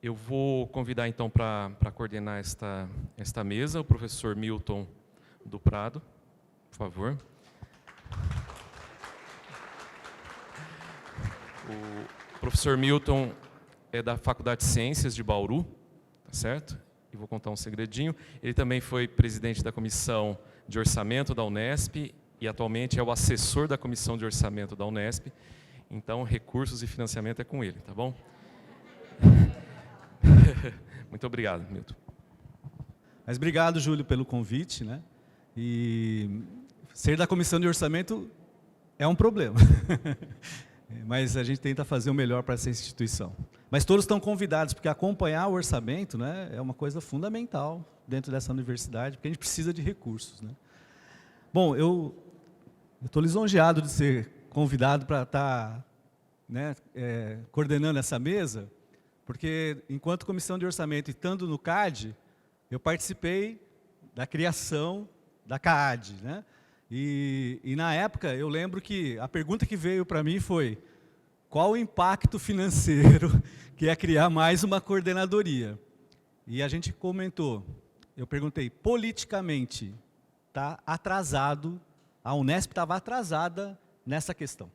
Eu vou convidar, então, para coordenar esta mesa, o professor Milton do Prado, por favor. O professor Milton é da Faculdade de Ciências de Bauru, tá certo? E vou contar um segredinho. Ele também foi presidente da Comissão de Orçamento da Unesp e atualmente é o assessor da Comissão de Orçamento da Unesp. Então, recursos e financiamento é com ele, tá bom? Muito obrigado, Milton. Mas obrigado, Júlio, pelo convite, né? E ser da Comissão de Orçamento é um problema. Mas a gente tenta fazer o melhor para essa instituição. Mas todos estão convidados, porque acompanhar o orçamento, né, é uma coisa fundamental dentro dessa universidade, porque a gente precisa de recursos, né? Bom, eu estou lisonjeado de ser convidado para estar, né, coordenando essa mesa, porque enquanto Comissão de Orçamento e estando no CAD, eu participei da criação da CAAD, né? E na época, eu lembro que a pergunta que veio para mim foi: qual o impacto financeiro que é criar mais uma coordenadoria? E a gente comentou, eu perguntei, politicamente, está atrasado, a Unesp estava atrasada nessa questão.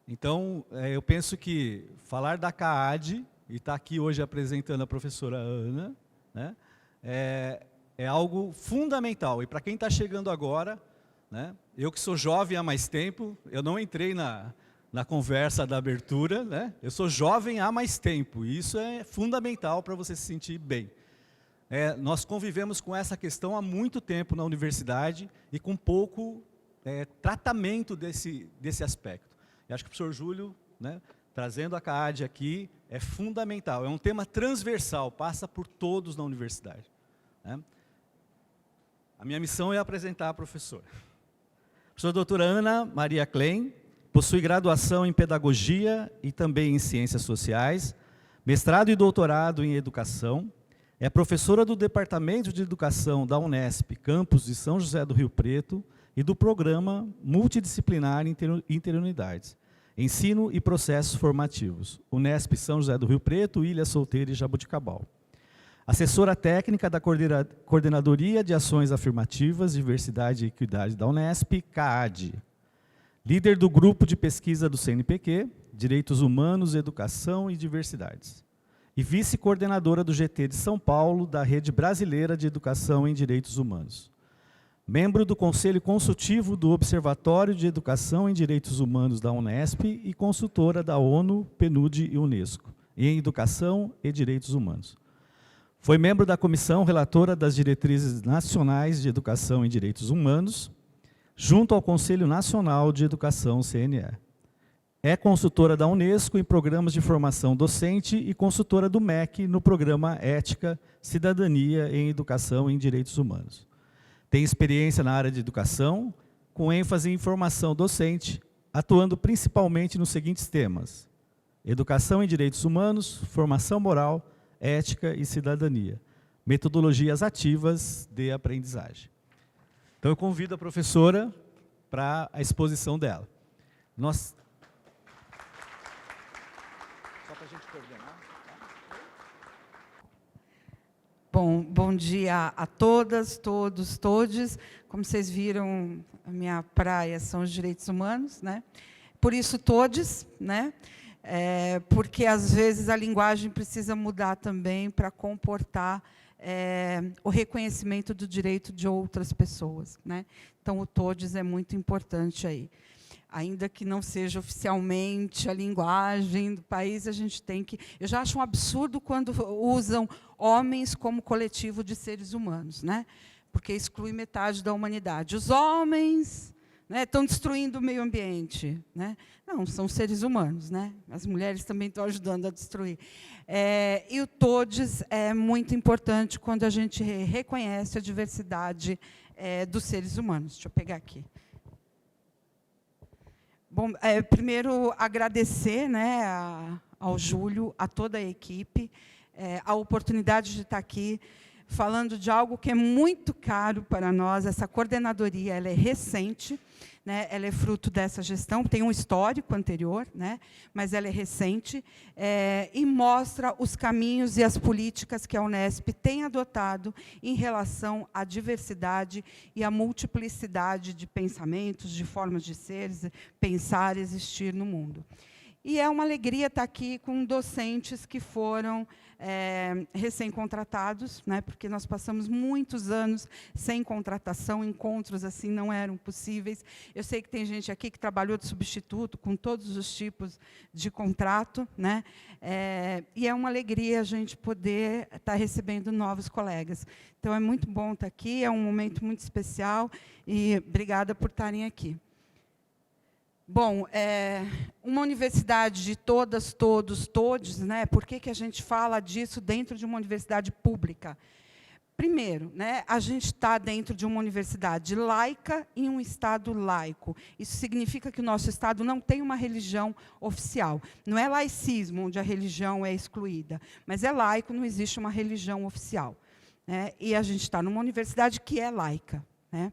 Então, eu penso que falar da CAAD, e está aqui hoje apresentando a professora Ana, né, é algo fundamental. E para quem está chegando agora, né, eu que sou jovem há mais tempo, eu não entrei na conversa da abertura, né, eu sou jovem há mais tempo, e isso é fundamental para você se sentir bem. Nós convivemos com essa questão há muito tempo na universidade e com pouco tratamento desse aspecto. E acho que o professor Júlio, né, trazendo a CAAD aqui, é fundamental, é um tema transversal, passa por todos na universidade, né? A minha missão é apresentar a professora. A professora doutora Ana Maria Klein possui graduação em Pedagogia e também em Ciências Sociais, mestrado e doutorado em Educação, é professora do Departamento de Educação da Unesp, campus de São José do Rio Preto, e do Programa Multidisciplinar Interunidades, Ensino e Processos Formativos, Unesp São José do Rio Preto, Ilha Solteira e Jaboticabal. Assessora técnica da Coordenadoria de Ações Afirmativas, Diversidade e Equidade da Unesp, CAAD. Líder do Grupo de Pesquisa do CNPq, Direitos Humanos, Educação e Diversidades. E vice-coordenadora do GT de São Paulo, da Rede Brasileira de Educação em Direitos Humanos. Membro do Conselho Consultivo do Observatório de Educação em Direitos Humanos da Unesp e consultora da ONU, PNUD e Unesco, em Educação e Direitos Humanos. Foi membro da Comissão Relatora das Diretrizes Nacionais de Educação em Direitos Humanos, junto ao Conselho Nacional de Educação, CNE. É consultora da Unesco em programas de formação docente e consultora do MEC no programa Ética, Cidadania em Educação em Direitos Humanos. Tem experiência na área de educação, com ênfase em formação docente, atuando principalmente nos seguintes temas: educação em direitos humanos, formação moral, ética e cidadania, metodologias ativas de aprendizagem. Então, eu convido a professora para a exposição dela. Só para a gente coordenar. Bom dia a todas, todos, todes. Como vocês viram, a minha praia são os direitos humanos, né? Por isso, todes, né? Porque, às vezes, a linguagem precisa mudar também para comportar o reconhecimento do direito de outras pessoas, né? Então, o todes é muito importante aí. Ainda que não seja oficialmente a linguagem do país, a gente tem que... Eu já acho um absurdo quando usam homens como coletivo de seres humanos, né? Porque exclui metade da humanidade. Os homens, né, estão destruindo o meio ambiente, né? Não, são seres humanos, né? As mulheres também estão ajudando a destruir. E o todes é muito importante quando a gente reconhece a diversidade dos seres humanos. Deixa eu pegar aqui. Bom, primeiro, agradecer, né, ao Júlio, a toda a equipe, a oportunidade de estar aqui falando de algo que é muito caro para nós. Essa coordenadoria, ela é recente, né? Ela é fruto dessa gestão, tem um histórico anterior, né? Mas ela é recente, e mostra os caminhos e as políticas que a Unesp tem adotado em relação à diversidade e à multiplicidade de pensamentos, de formas de ser, pensar, existir no mundo. E é uma alegria estar aqui com docentes que foram recém-contratados, né, porque nós passamos muitos anos sem contratação, encontros assim não eram possíveis. Eu sei que tem gente aqui que trabalhou de substituto, com todos os tipos de contrato, né, e é uma alegria a gente poder estar recebendo novos colegas. Então, é muito bom estar aqui, é um momento muito especial, e obrigada por estarem aqui. Bom, uma universidade de todas, todos, todes, né? Por que a gente fala disso dentro de uma universidade pública? Primeiro, né, a gente está dentro de uma universidade laica em um Estado laico. Isso significa que o nosso Estado não tem uma religião oficial. Não é laicismo, onde a religião é excluída, mas é laico, não existe uma religião oficial, né? E a gente está numa universidade que é laica, né?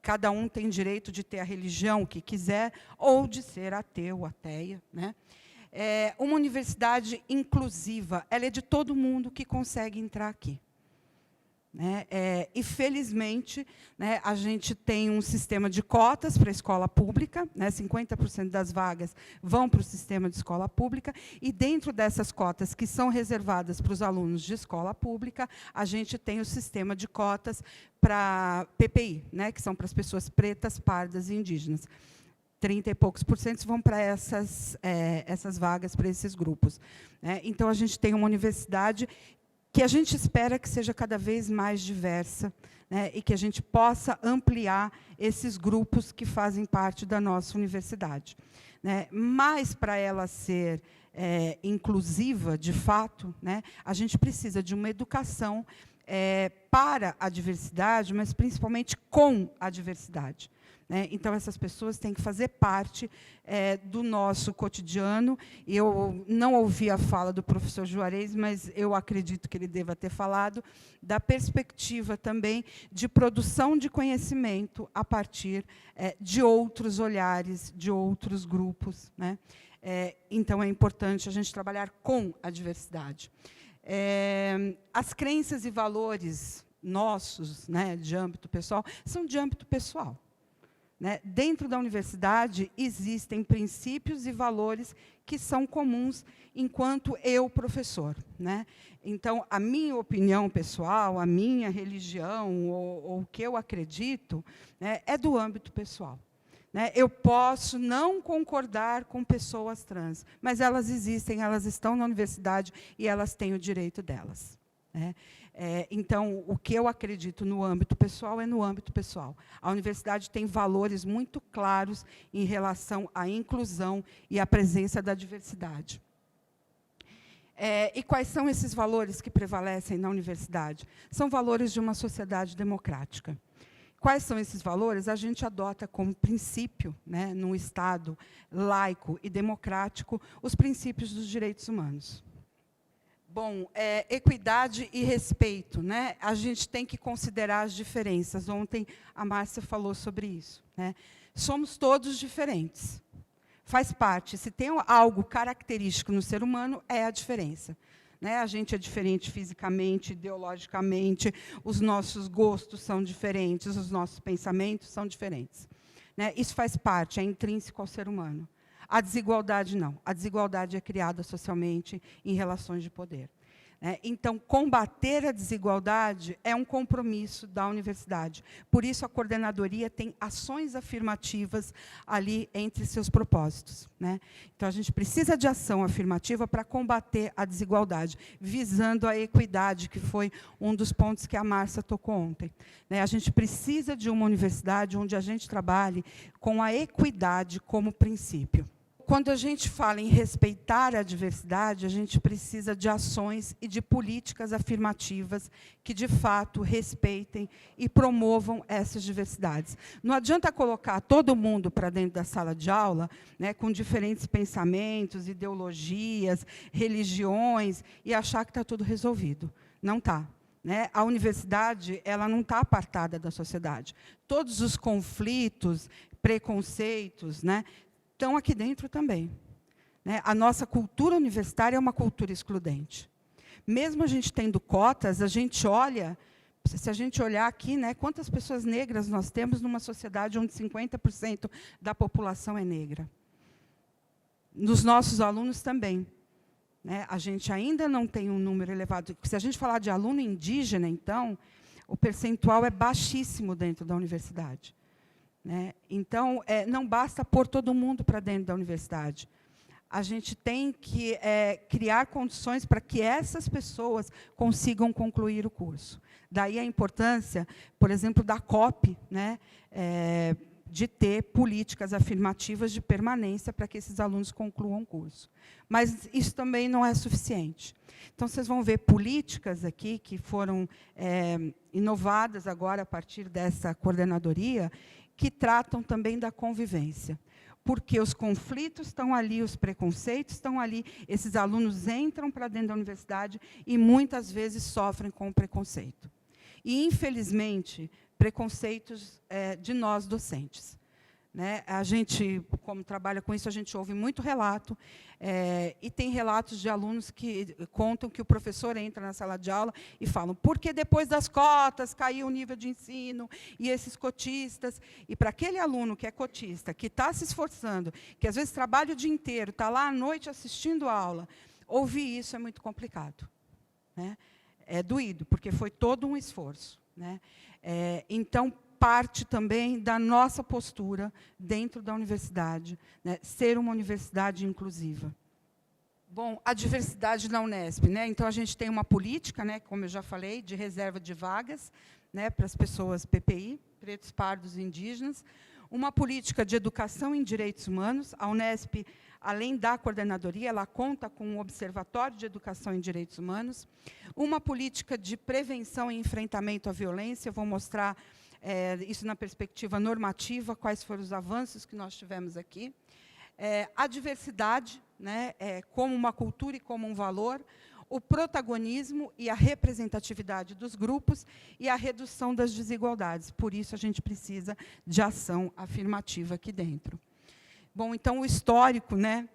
Cada um tem direito de ter a religião que quiser, ou de ser ateu, ateia, né? Uma universidade inclusiva, ela é de todo mundo que consegue entrar aqui, né? E, felizmente, né, a gente tem um sistema de cotas para a escola pública, né, 50% das vagas vão para o sistema de escola pública, e dentro dessas cotas que são reservadas para os alunos de escola pública, a gente tem o sistema de cotas para PPI, né, que são para as pessoas pretas, pardas e indígenas. 30 e poucos por cento vão para essas vagas, para esses grupos, né? Então, a gente tem uma universidade que a gente espera que seja cada vez mais diversa, né, e que a gente possa ampliar esses grupos que fazem parte da nossa universidade, né? Mas, para ela ser inclusiva, de fato, né, a gente precisa de uma educação para a diversidade, mas principalmente com a diversidade, né? Então, essas pessoas têm que fazer parte do nosso cotidiano. Eu não ouvi a fala do professor Juarez, mas eu acredito que ele deva ter falado da perspectiva também de produção de conhecimento a partir de outros olhares, de outros grupos, né? Então, é importante a gente trabalhar com a diversidade. As crenças e valores nossos, né, de âmbito pessoal, são de âmbito pessoal, né? Dentro da universidade, existem princípios e valores que são comuns enquanto eu, professor, né? Então, a minha opinião pessoal, a minha religião, ou o que eu acredito, né, é do âmbito pessoal, né? Eu posso não concordar com pessoas trans, mas elas existem, elas estão na universidade e elas têm o direito delas, né? Então, o que eu acredito no âmbito pessoal é no âmbito pessoal. A universidade tem valores muito claros em relação à inclusão e à presença da diversidade. E quais são esses valores que prevalecem na universidade? São valores de uma sociedade democrática. Quais são esses valores? A gente adota como princípio, né, num Estado laico e democrático, os princípios dos direitos humanos. Bom, equidade e respeito, né? A gente tem que considerar as diferenças. Ontem a Márcia falou sobre isso, né? Somos todos diferentes. Faz parte. Se tem algo característico no ser humano, é a diferença, né? A gente é diferente fisicamente, ideologicamente, os nossos gostos são diferentes, os nossos pensamentos são diferentes, né? Isso faz parte, é intrínseco ao ser humano. A desigualdade, não. A desigualdade é criada socialmente em relações de poder, né? Então, combater a desigualdade é um compromisso da universidade. Por isso, a coordenadoria tem ações afirmativas ali entre seus propósitos, né? Então, a gente precisa de ação afirmativa para combater a desigualdade, visando a equidade, que foi um dos pontos que a Márcia tocou ontem, né? A gente precisa de uma universidade onde a gente trabalhe com a equidade como princípio. Quando a gente fala em respeitar a diversidade, a gente precisa de ações e de políticas afirmativas que, de fato, respeitem e promovam essas diversidades. Não adianta colocar todo mundo para dentro da sala de aula, né, com diferentes pensamentos, ideologias, religiões, e achar que está tudo resolvido. Não está, né? A universidade, ela não está apartada da sociedade. Todos os conflitos, preconceitos, né, estão aqui dentro também, né? A nossa cultura universitária é uma cultura excludente. Mesmo a gente tendo cotas, a gente olha, se a gente olhar aqui, né, quantas pessoas negras nós temos numa sociedade onde 50% da população é negra. Nos nossos alunos também, né? A gente ainda não tem um número elevado. Se a gente falar de aluno indígena, então, o percentual é baixíssimo dentro da universidade, né? Então, não basta pôr todo mundo para dentro da universidade. A gente tem que criar condições para que essas pessoas consigam concluir o curso. Daí a importância, por exemplo, da COP, né, de ter políticas afirmativas de permanência para que esses alunos concluam o curso. Mas isso também não é suficiente. Então, vocês vão ver políticas aqui que foram inovadas agora a partir dessa coordenadoria, que tratam também da convivência. Porque os conflitos estão ali, os preconceitos estão ali, esses alunos entram para dentro da universidade e, muitas vezes, sofrem com o preconceito. E, infelizmente, preconceitos de nós, docentes, né? A gente, como trabalha com isso, a gente ouve muito relato, e tem relatos de alunos que contam que o professor entra na sala de aula e falam, porque depois das cotas caiu o nível de ensino, e esses cotistas, e para aquele aluno que é cotista, que está se esforçando, que às vezes trabalha o dia inteiro, está lá à noite assistindo a aula, ouvir isso é muito complicado, né? É doído, porque foi todo um esforço, né? Então, parte também da nossa postura dentro da universidade, né, ser uma universidade inclusiva. Bom, a diversidade na Unesp, né? Então, a gente tem uma política, né, como eu já falei, de reserva de vagas, né, para as pessoas PPI, pretos, pardos e indígenas, uma política de educação em direitos humanos. A Unesp, além da coordenadoria, ela conta com um observatório de educação em direitos humanos, uma política de prevenção e enfrentamento à violência. Eu vou mostrar isso na perspectiva normativa, quais foram os avanços que nós tivemos aqui. A diversidade, né, como uma cultura e como um valor, o protagonismo e a representatividade dos grupos e a redução das desigualdades. Por isso, a gente precisa de ação afirmativa aqui dentro. Bom, então, o histórico, né,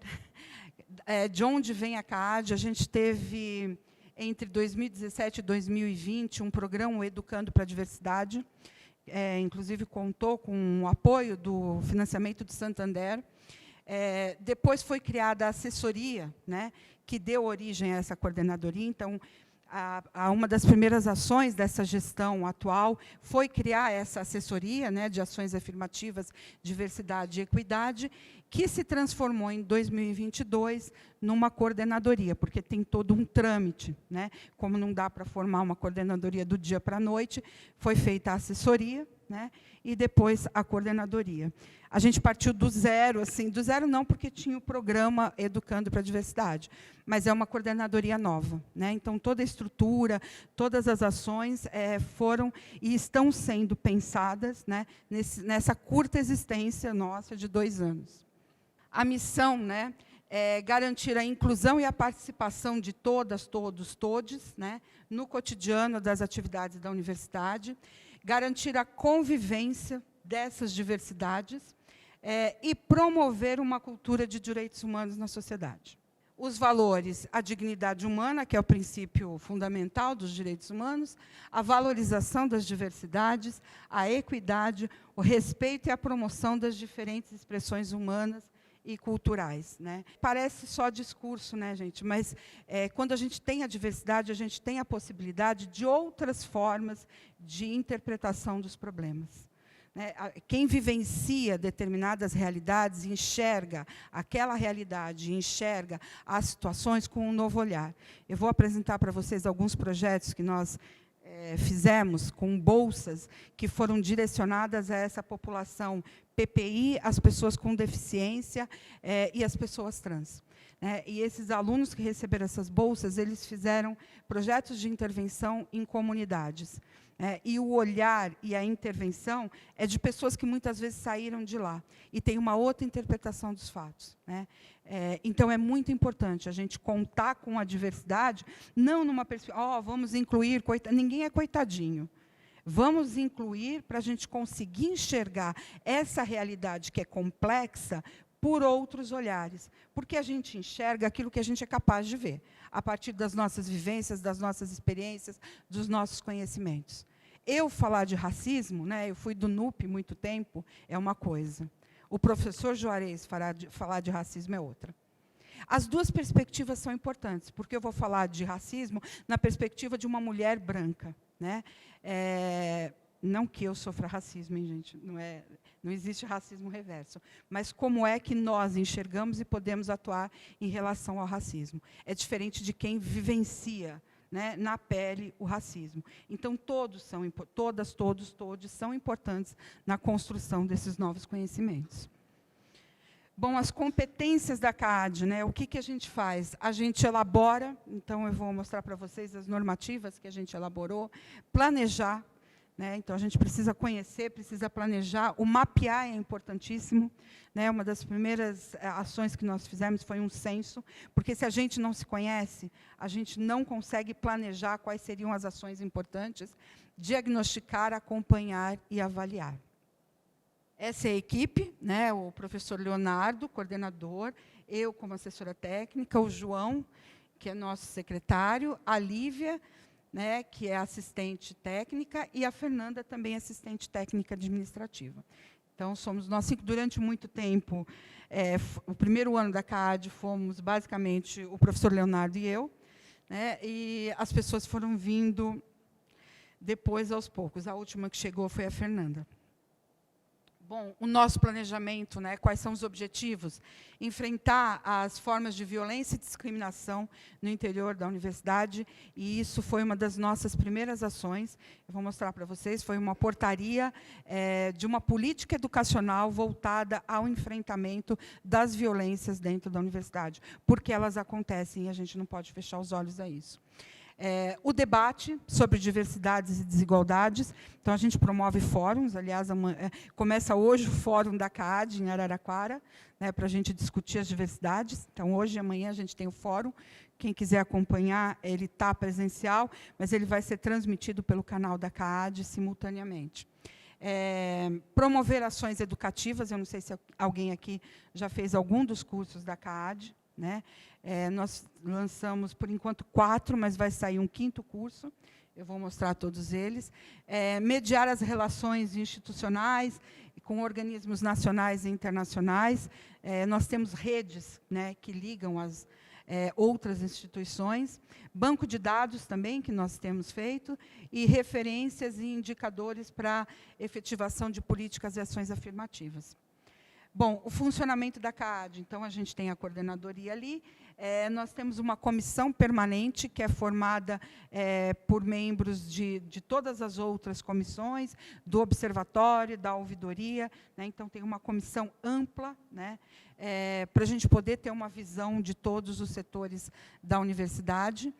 de onde vem a CAAD, a gente teve, entre 2017 e 2020, um programa Educando para a Diversidade, inclusive contou com o apoio do financiamento do Santander. Depois foi criada a assessoria, né, que deu origem a essa coordenadoria. Então, uma das primeiras ações dessa gestão atual foi criar essa assessoria, né, de ações afirmativas, diversidade e equidade, que se transformou em 2022 numa coordenadoria, porque tem todo um trâmite, né? Como não dá para formar uma coordenadoria do dia para a noite, foi feita a assessoria, né, e depois a coordenadoria. A gente partiu do zero, assim, do zero não, porque tinha o programa Educando para a Diversidade, mas é uma coordenadoria nova, né? Então, toda a estrutura, todas as ações foram e estão sendo pensadas, né, nessa curta existência nossa de 2 anos. A missão, né, é garantir a inclusão e a participação de todas, todos, todes, né, no cotidiano das atividades da universidade, garantir a convivência dessas diversidades e promover uma cultura de direitos humanos na sociedade. Os valores, a dignidade humana, que é o princípio fundamental dos direitos humanos, a valorização das diversidades, a equidade, o respeito e a promoção das diferentes expressões humanas e culturais, né? Parece só discurso, né, gente? Mas quando a gente tem a diversidade, a gente tem a possibilidade de outras formas de interpretação dos problemas, né? Quem vivencia determinadas realidades enxerga aquela realidade, enxerga as situações com um novo olhar. Eu vou apresentar para vocês alguns projetos que nós fizemos com bolsas que foram direcionadas a essa população PPI, as pessoas com deficiência e as pessoas trans. E esses alunos que receberam essas bolsas, eles fizeram projetos de intervenção em comunidades. e o olhar e a intervenção é de pessoas que muitas vezes saíram de lá e tem uma outra interpretação dos fatos, né? Então, é muito importante a gente contar com a diversidade, não numa perspectiva, vamos incluir, ninguém é coitadinho. Vamos incluir para a gente conseguir enxergar essa realidade que é complexa por outros olhares, porque a gente enxerga aquilo que a gente é capaz de ver, a partir das nossas vivências, das nossas experiências, dos nossos conhecimentos. Eu falar de racismo, né, eu fui do NUP muito tempo, é uma coisa. O professor Juarez falar de racismo é outra. As duas perspectivas são importantes, porque eu vou falar de racismo na perspectiva de uma mulher branca, né? Não que eu sofra racismo, hein, gente? Não existe racismo reverso. Mas como é que nós enxergamos e podemos atuar em relação ao racismo? É diferente de quem vivencia, né, na pele o racismo. Então, todos são importantes na construção desses novos conhecimentos. Bom, as competências da CAAD, né, o que a gente faz? A gente elabora, então eu vou mostrar para vocês as normativas que a gente elaborou, planejar, né, então a gente precisa conhecer, precisa planejar, o mapear é importantíssimo, né, uma das primeiras ações que nós fizemos foi um censo, porque se a gente não se conhece, a gente não consegue planejar quais seriam as ações importantes, diagnosticar, acompanhar e avaliar. Essa é a equipe, né, o professor Leonardo, coordenador, eu como assessora técnica, o João, que é nosso secretário, a Lívia, né, que é assistente técnica, e a Fernanda, também assistente técnica administrativa. Então, somos nós cinco. Durante muito tempo, o primeiro ano da CAAD, fomos basicamente o professor Leonardo e eu, né, e as pessoas foram vindo depois, aos poucos. A última que chegou foi a Fernanda. Bom, o nosso planejamento, né, quais são os objetivos? Enfrentar as formas de violência e discriminação no interior da universidade, e isso foi uma das nossas primeiras ações. Eu vou mostrar para vocês, foi uma portaria de uma política educacional voltada ao enfrentamento das violências dentro da universidade, porque elas acontecem e a gente não pode fechar os olhos a isso. O debate sobre diversidades e desigualdades. Então, a gente promove fóruns. Aliás, começa hoje o fórum da CAAD, em Araraquara, né, para a gente discutir as diversidades. Então, hoje e amanhã a gente tem o fórum. Quem quiser acompanhar, ele está presencial, mas ele vai ser transmitido pelo canal da CAAD simultaneamente. Promover ações educativas. Eu não sei se alguém aqui já fez algum dos cursos da CAAD, né? Nós lançamos, por enquanto, 4, mas vai sair um 5º curso. Eu vou mostrar todos eles. Mediar as relações institucionais com organismos nacionais e internacionais. Nós temos redes, né, que ligam as outras instituições. Banco de dados também, que nós temos feito, e referências e indicadores para efetivação de políticas e ações afirmativas. Bom, o funcionamento da CAAD. Então, a gente tem a coordenadoria ali. Nós temos uma comissão permanente, que é formada por membros de todas as outras comissões, do observatório, da ouvidoria, né? Então, tem uma comissão ampla, né, para a gente poder ter uma visão de todos os setores da universidade.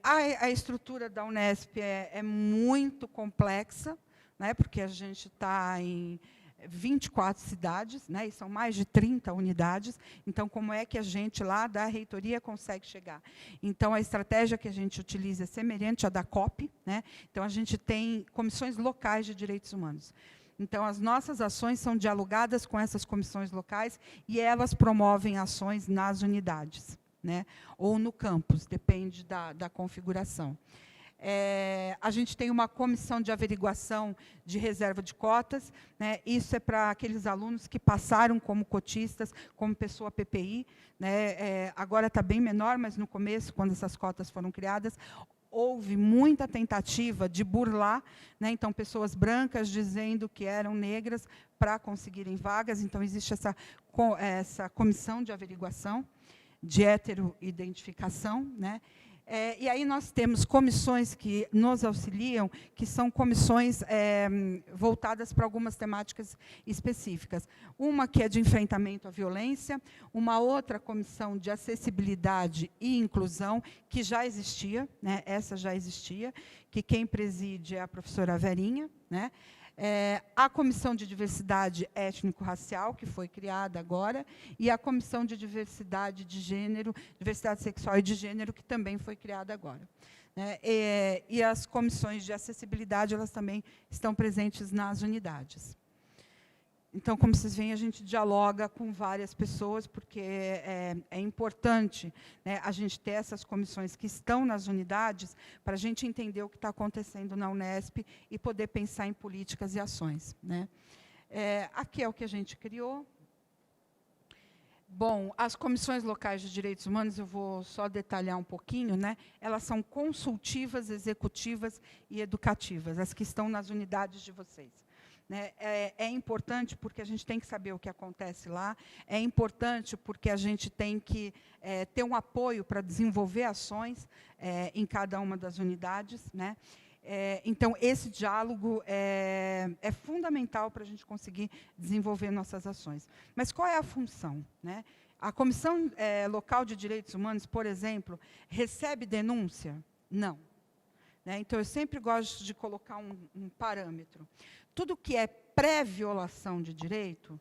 A estrutura da Unesp é muito complexa, né, porque a gente está em 24 cidades, né, e são mais de 30 unidades. Então, como é que a gente, lá da reitoria, consegue chegar? Então, a estratégia que a gente utiliza é semelhante à da COP, né? Então, a gente tem comissões locais de direitos humanos. Então, as nossas ações são dialogadas com essas comissões locais e elas promovem ações nas unidades, né, ou no campus, depende da configuração. A gente tem uma comissão de averiguação de reserva de cotas, né? Isso é para aqueles alunos que passaram como cotistas, como pessoa PPI, né? Agora está bem menor, mas no começo, quando essas cotas foram criadas, houve muita tentativa de burlar, né? Então, pessoas brancas dizendo que eram negras para conseguirem vagas. Então, existe essa comissão de averiguação, de heteroidentificação, né? E aí nós temos comissões que nos auxiliam, que são comissões voltadas para algumas temáticas específicas. Uma que é de enfrentamento à violência, uma outra comissão de acessibilidade e inclusão, que já existia, né, essa já existia, que quem preside é a professora Verinha, né? A Comissão de Diversidade Étnico-Racial, que foi criada agora, e a Comissão de Diversidade de Gênero, Diversidade Sexual e de Gênero, que também foi criada agora. E as comissões de acessibilidade, elas também estão presentes nas unidades. Então, como vocês veem, a gente dialoga com várias pessoas, porque é importante, né, a gente ter essas comissões que estão nas unidades, para a gente entender o que está acontecendo na Unesp e poder pensar em políticas e ações, né. Aqui é o que a gente criou. Bom, as comissões locais de direitos humanos, eu vou só detalhar um pouquinho, né, elas são consultivas, executivas e educativas, as que estão nas unidades de vocês. É importante porque a gente tem que saber o que acontece lá, é importante porque a gente tem que ter um apoio para desenvolver ações em cada uma das unidades, né? Então, esse diálogo é fundamental para a gente conseguir desenvolver nossas ações. Mas qual é a função, né? A Comissão Local de Direitos Humanos, por exemplo, recebe denúncia? Não. Então, eu sempre gosto de colocar um parâmetro. Tudo que é pré-violação de direito,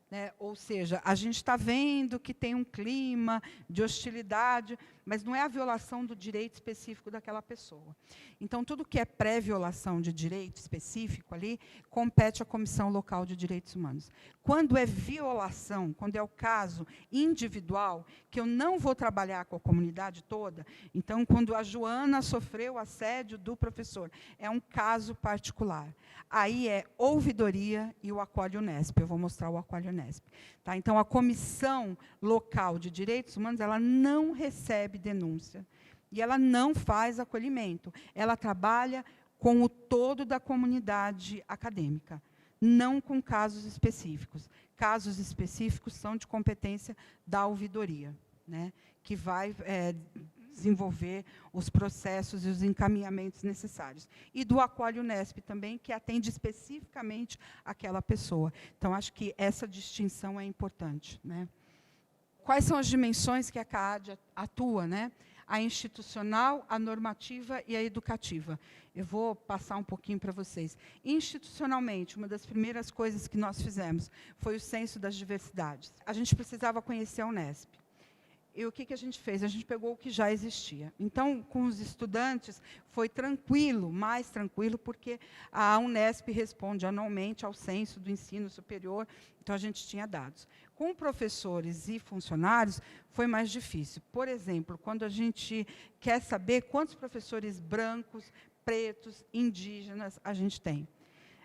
né, ou seja, a gente está vendo que tem um clima de hostilidade, mas não é a violação do direito específico daquela pessoa. Então, tudo que é pré-violação de direito específico ali, compete à Comissão Local de Direitos Humanos. Quando é violação, quando é o caso individual, que eu não vou trabalhar com a comunidade toda, então, quando a Joana sofreu assédio do professor, é um caso particular. Aí é ouvidoria e o Acolhe Unesp. Eu vou mostrar o Acolhe Unesp. Tá? Então, a Comissão Local de Direitos Humanos, ela não recebe denúncia e ela não faz acolhimento. Ela trabalha com o todo da comunidade acadêmica, não com casos específicos. Casos específicos são de competência da ouvidoria, né, que vai desenvolver os processos e os encaminhamentos necessários. E do Acolhe Unesp também, que atende especificamente aquela pessoa. Então, acho que essa distinção é importante, né? Quais são as dimensões que a CAAD atua, né? A institucional, a normativa e a educativa. Eu vou passar um pouquinho para vocês. Institucionalmente, uma das primeiras coisas que nós fizemos foi o Censo das Diversidades. A gente precisava conhecer a Unesp. E o que a gente fez? A gente pegou o que já existia. Então, com os estudantes, foi tranquilo, mais tranquilo, porque a Unesp responde anualmente ao censo do ensino superior, então a gente tinha dados. Com professores e funcionários, foi mais difícil. Por exemplo, quando a gente quer saber quantos professores brancos, pretos, indígenas a gente tem.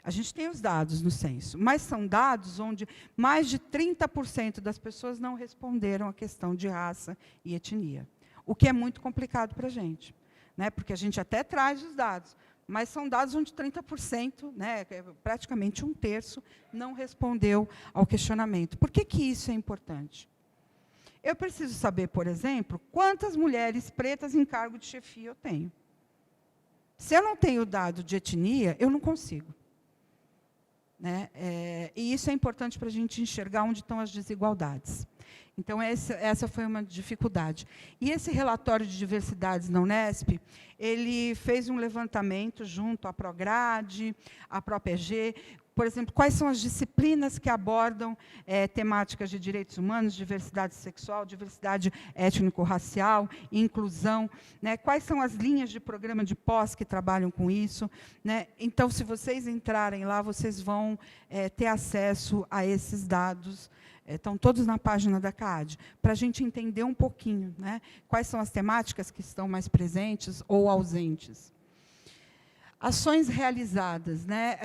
A gente tem os dados no censo, mas são dados onde mais de 30% das pessoas não responderam à questão de raça e etnia, o que é muito complicado para a gente, né? Porque a gente até traz os dados, mas são dados onde 30%, né, praticamente 1/3, não respondeu ao questionamento. Por que isso é importante? Eu preciso saber, por exemplo, quantas mulheres pretas em cargo de chefia eu tenho. Se eu não tenho dado de etnia, eu não consigo. Né? E isso é importante para a gente enxergar onde estão as desigualdades. Então, essa foi uma dificuldade. E esse relatório de diversidades na Unesp, ele fez um levantamento junto à Prograde, à ProPG, por exemplo, quais são as disciplinas que abordam temáticas de direitos humanos, diversidade sexual, diversidade étnico-racial, inclusão, né? Quais são as linhas de programa de pós que trabalham com isso, né? Então, se vocês entrarem lá, vocês vão ter acesso a esses dados, estão todos na página da CAAD, para a gente entender um pouquinho, né, quais são as temáticas que estão mais presentes ou ausentes. Ações realizadas, né?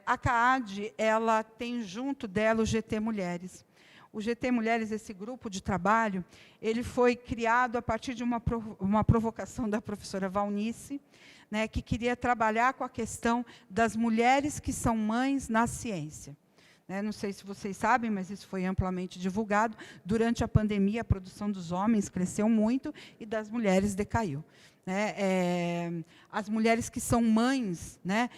A CAAD, ela tem junto dela o GT Mulheres. O GT Mulheres, esse grupo de trabalho, ele foi criado a partir de uma provocação da professora Valnice, né, que queria trabalhar com a questão das mulheres que são mães na ciência. né? Não sei se vocês sabem, mas isso foi amplamente divulgado. Durante a pandemia, a produção dos homens cresceu muito e das mulheres decaiu, né? As mulheres que são mães, né,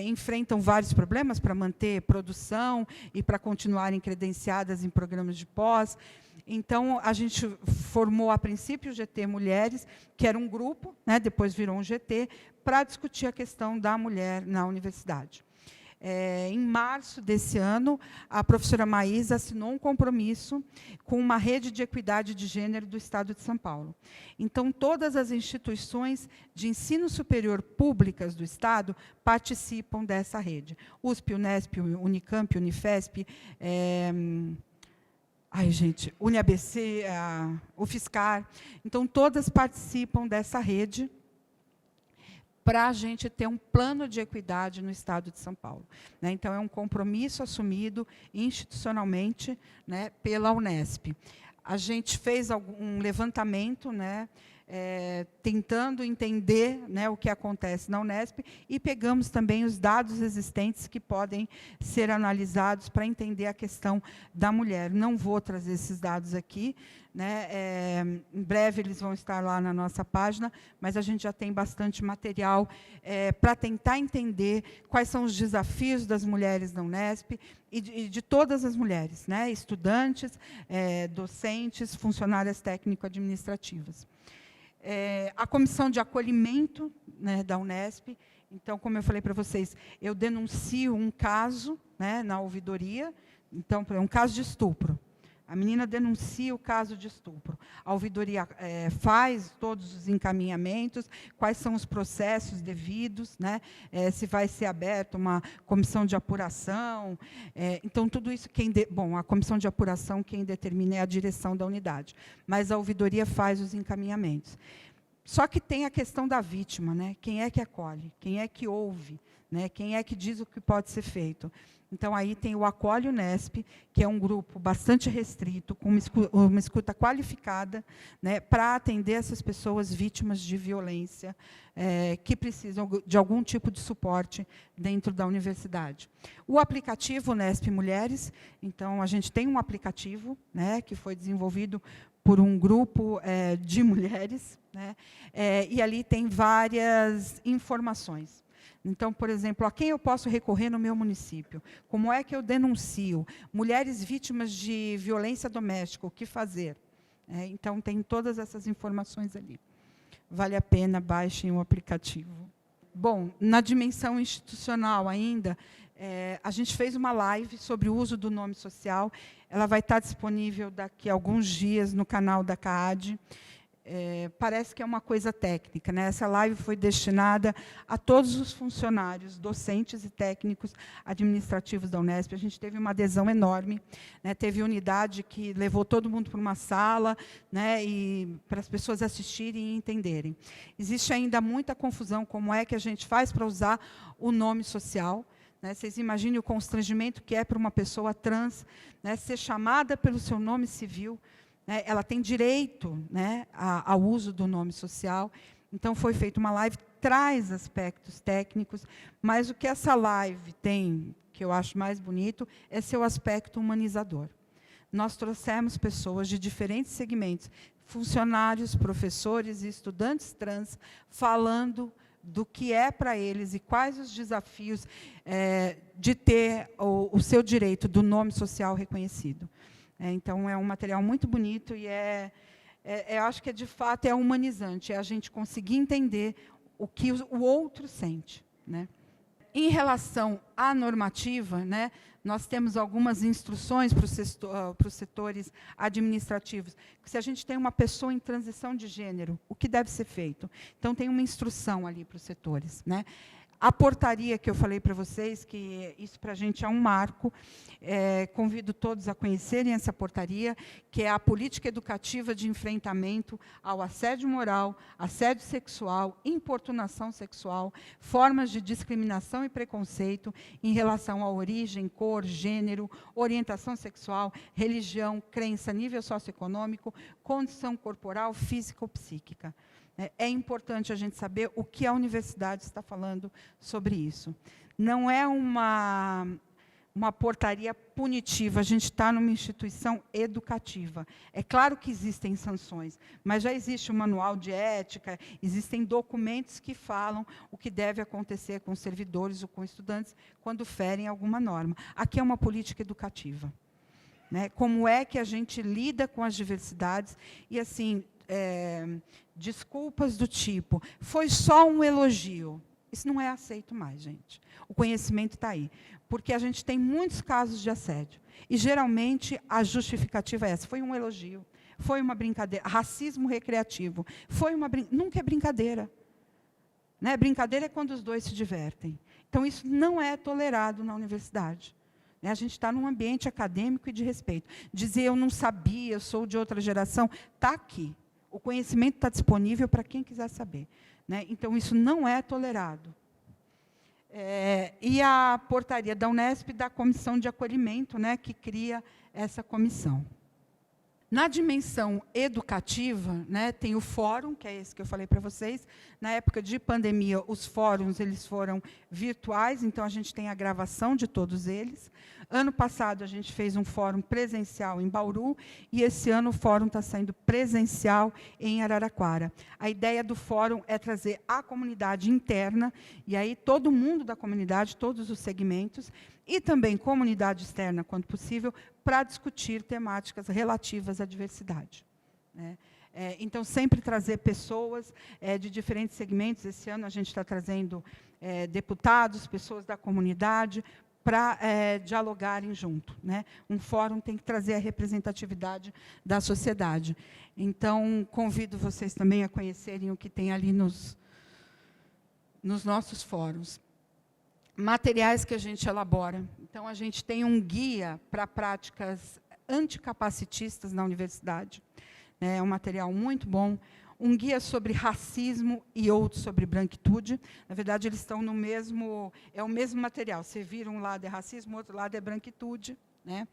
enfrentam vários problemas para manter produção e para continuarem credenciadas em programas de pós. Então, a gente formou, a princípio, o GT Mulheres, que era um grupo, né, depois virou um GT, para discutir a questão da mulher na universidade. Em março desse ano, a professora Maísa assinou um compromisso com uma rede de equidade de gênero do Estado de São Paulo. Então, todas as instituições de ensino superior públicas do Estado participam dessa rede. USP, Unesp, Unicamp, Unifesp, UniABC, UFSCar. Então, todas participam dessa rede para a gente ter um plano de equidade no Estado de São Paulo, né? Então, é um compromisso assumido institucionalmente, né, pela Unesp. A gente fez um levantamento, né, tentando entender, né, o que acontece na Unesp, e pegamos também os dados existentes que podem ser analisados para entender a questão da mulher. Não vou trazer esses dados aqui, né, em breve eles vão estar lá na nossa página, mas a gente já tem bastante material para tentar entender quais são os desafios das mulheres na Unesp e de todas as mulheres, né, estudantes, docentes, funcionárias técnico-administrativas. A comissão de acolhimento, né, da Unesp. Então, como eu falei para vocês, eu denuncio um caso, né, na ouvidoria. Então, é um caso de estupro. A menina denuncia o caso de estupro. A ouvidoria faz todos os encaminhamentos, quais são os processos devidos, né? Se vai ser aberta uma comissão de apuração. Então, tudo isso, a comissão de apuração, quem determina é a direção da unidade, mas a ouvidoria faz os encaminhamentos. Só que tem a questão da vítima, né? Quem é que acolhe? Quem é que ouve? Né? Quem é que diz o que pode ser feito? Então, aí tem o Acolhe Unesp, que é um grupo bastante restrito, com uma escuta qualificada, né, para atender essas pessoas vítimas de violência, que precisam de algum tipo de suporte dentro da universidade. O aplicativo Unesp Mulheres, então, a gente tem um aplicativo, né, que foi desenvolvido por um grupo de mulheres, né, e ali tem várias informações. Então, por exemplo, a quem eu posso recorrer no meu município? Como é que eu denuncio? Mulheres vítimas de violência doméstica, o que fazer? Então, tem todas essas informações ali. Vale a pena, baixem o aplicativo. Bom, na dimensão institucional ainda, a gente fez uma live sobre o uso do nome social. Ela vai estar disponível daqui a alguns dias no canal da CAAD. Parece que é uma coisa técnica, né? Essa live foi destinada a todos os funcionários, docentes e técnicos administrativos da Unesp. A gente teve uma adesão enorme, né? Teve unidade que levou todo mundo para uma sala, né? E para as pessoas assistirem e entenderem. Existe ainda muita confusão, como é que a gente faz para usar o nome social, né? Vocês imaginem o constrangimento que é para uma pessoa trans, né, ser chamada pelo seu nome civil. Ela tem direito, né, ao uso do nome social. Então, foi feita uma live, traz aspectos técnicos, mas o que essa live tem, que eu acho mais bonito, é seu aspecto humanizador. Nós trouxemos pessoas de diferentes segmentos, funcionários, professores e estudantes trans, falando do que é para eles e quais os desafios de ter o seu direito do nome social reconhecido. Então, é um material muito bonito e eu acho que, de fato, é humanizante, é a gente conseguir entender o que o outro sente, né? Em relação à normativa, né, nós temos algumas instruções para os setores administrativos. Se a gente tem uma pessoa em transição de gênero, o que deve ser feito? Então, tem uma instrução ali para os setores, né? A portaria que eu falei para vocês, que isso para a gente é um marco, convido todos a conhecerem essa portaria, que é a política educativa de enfrentamento ao assédio moral, assédio sexual, importunação sexual, formas de discriminação e preconceito em relação à origem, cor, gênero, orientação sexual, religião, crença, nível socioeconômico, condição corporal, física ou psíquica. É importante a gente saber o que a universidade está falando sobre isso. Não é uma uma portaria punitiva. A gente está numa instituição educativa. É claro que existem sanções, mas já existe um manual de ética, existem documentos que falam o que deve acontecer com servidores ou com estudantes quando ferem alguma norma. Aqui é uma política educativa. Né? Como é que a gente lida com as diversidades e, assim, desculpas do tipo, foi só um elogio. Isso não é aceito mais, gente. O conhecimento está aí. Porque a gente tem muitos casos de assédio. E, geralmente, a justificativa é essa. Foi um elogio, foi uma brincadeira. Racismo recreativo. Nunca é brincadeira. Né? Brincadeira é quando os dois se divertem. Então, isso não é tolerado na universidade. A gente está num ambiente acadêmico e de respeito. Dizer eu não sabia, eu sou de outra geração, está aqui. O conhecimento está disponível para quem quiser saber. Né? Então, isso não é tolerado. E a portaria da Unesp da Comissão de Acolhimento, né, que cria essa comissão. Na dimensão educativa, né, tem o fórum, que é esse que eu falei para vocês. Na época de pandemia, os fóruns eles foram virtuais, então a gente tem a gravação de todos eles. Ano passado, a gente fez um fórum presencial em Bauru, e esse ano o fórum está saindo presencial em Araraquara. A ideia do fórum é trazer a comunidade interna, e aí todo mundo da comunidade, todos os segmentos, e também comunidade externa, quando possível, para discutir temáticas relativas à diversidade. Né? Então, sempre trazer pessoas de diferentes segmentos. Esse ano, a gente está trazendo deputados, pessoas da comunidade, para dialogarem junto. Né? Um fórum tem que trazer a representatividade da sociedade. Então, convido vocês também a conhecerem o que tem ali nos nossos fóruns. Materiais que a gente elabora. Então, a gente tem um guia para práticas anticapacitistas na universidade. É um material muito bom. Um guia sobre racismo e outro sobre branquitude. Na verdade, eles estão no mesmo... É o mesmo material. Você vira um lado é racismo, o outro lado é branquitude. Né?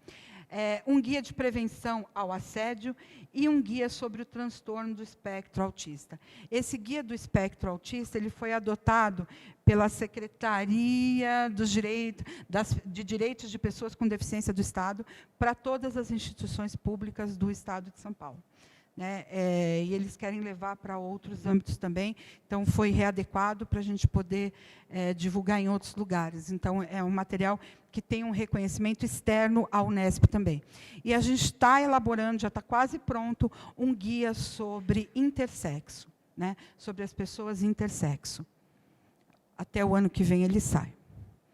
Um guia de prevenção ao assédio e um guia sobre o transtorno do espectro autista. Esse guia do espectro autista ele foi adotado pela Secretaria de Direitos de Pessoas com Deficiência do Estado para todas as instituições públicas do Estado de São Paulo. Né? E eles querem levar para outros âmbitos também, então foi readequado para a gente poder divulgar em outros lugares. Então, é um material que tem um reconhecimento externo à Unesp também. E a gente está elaborando, já está quase pronto, um guia sobre intersexo, né? Sobre as pessoas intersexo. Até o ano que vem ele sai.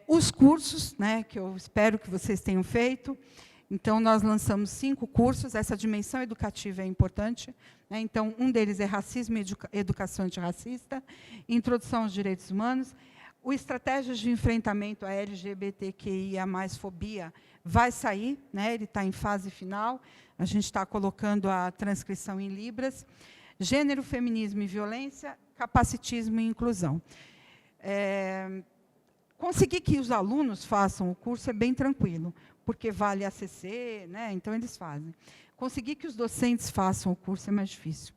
Os cursos, né, que eu espero que vocês tenham feito. Então, nós lançamos 5 cursos, essa dimensão educativa é importante. Né? Então, um deles é Racismo e Educação Antirracista, Introdução aos Direitos Humanos. O Estratégias de Enfrentamento à LGBTQIA+, fobia, vai sair, né? Ele está em fase final, a gente está colocando a transcrição em Libras. Gênero, Feminismo e Violência, Capacitismo e Inclusão. Conseguir que os alunos façam o curso é bem tranquilo, porque vale ACC, né? Então eles fazem. Conseguir que os docentes façam o curso é mais difícil.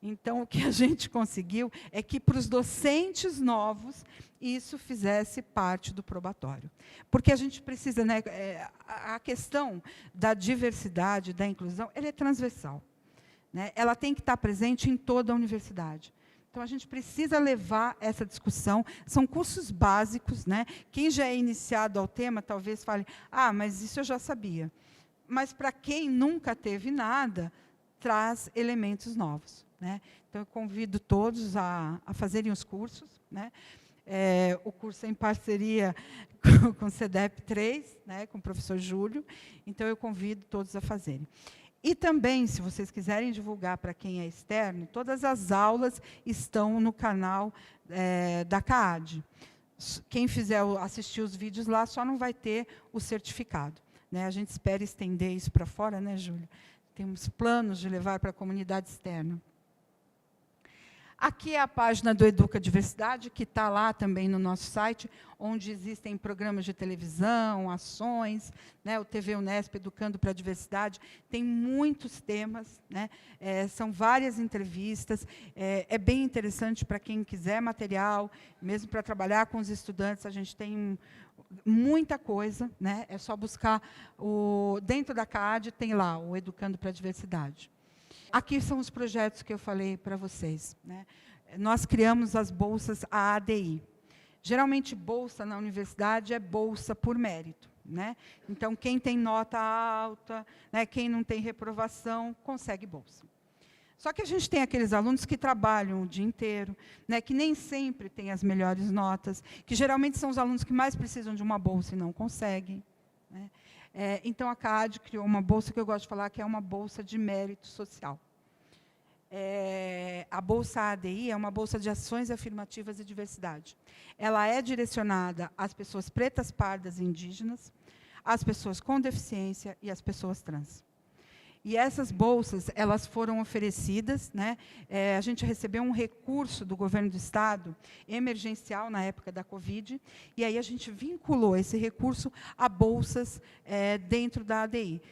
Então, o que a gente conseguiu é que, para os docentes novos, isso fizesse parte do probatório. Porque a gente precisa... Né, a questão da diversidade, da inclusão, ela é transversal. Né? Ela tem que estar presente em toda a universidade. Então, a gente precisa levar essa discussão. São cursos básicos. Né? Quem já é iniciado ao tema, talvez fale, mas isso eu já sabia. Mas, para quem nunca teve nada, traz elementos novos. Né? Então, eu convido todos a fazerem os cursos. Né? O curso é em parceria com o CEDEP 3, né? Com o professor Júlio. Então, eu convido todos a fazerem. E também, se vocês quiserem divulgar para quem é externo, todas as aulas estão no canal da CAAD. Quem fizer assistir os vídeos lá só não vai ter o certificado. Né? A gente espera estender isso para fora, né, Júlio? Temos planos de levar para a comunidade externa. Aqui é a página do Educa Diversidade, que está lá também no nosso site, onde existem programas de televisão, ações, né, o TV Unesp Educando para a Diversidade, tem muitos temas, né, são várias entrevistas, é bem interessante para quem quiser material, mesmo para trabalhar com os estudantes, a gente tem muita coisa, né? É só buscar dentro da CAAD tem lá o Educando para a Diversidade. Aqui são os projetos que eu falei para vocês, né? Nós criamos as bolsas AADI. Geralmente, bolsa na universidade é bolsa por mérito, né? Então, quem tem nota alta, né, quem não tem reprovação, consegue bolsa. Só que a gente tem aqueles alunos que trabalham o dia inteiro, né, que nem sempre têm as melhores notas, que geralmente são os alunos que mais precisam de uma bolsa e não conseguem, né? Então, a CAAD criou uma bolsa que eu gosto de falar que é uma bolsa de mérito social. A Bolsa ADI é uma bolsa de ações afirmativas e diversidade. Ela é direcionada às pessoas pretas, pardas e indígenas, às pessoas com deficiência e às pessoas trans. E essas bolsas, elas foram oferecidas, né? A gente recebeu um recurso do governo do Estado, emergencial, na época da Covid, e aí a gente vinculou esse recurso a bolsas dentro da ADI.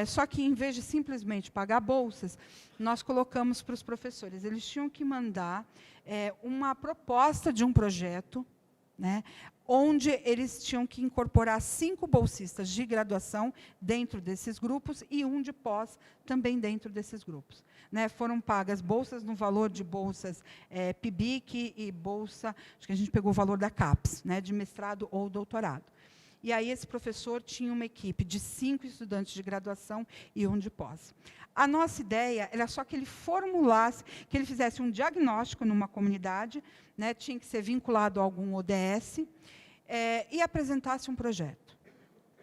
Só que, em vez de simplesmente pagar bolsas, nós colocamos para os professores. Eles tinham que mandar uma proposta de um projeto, né, onde eles tinham que incorporar 5 bolsistas de graduação dentro desses grupos e um de pós também dentro desses grupos, né. Foram pagas bolsas no valor de bolsas PIBIC e bolsa, acho que a gente pegou o valor da CAPES, né, de mestrado ou doutorado. E aí esse professor tinha uma equipe de 5 estudantes de graduação e um de pós. A nossa ideia era só que ele formulasse, que ele fizesse um diagnóstico numa comunidade, né, tinha que ser vinculado a algum ODS, e apresentasse um projeto.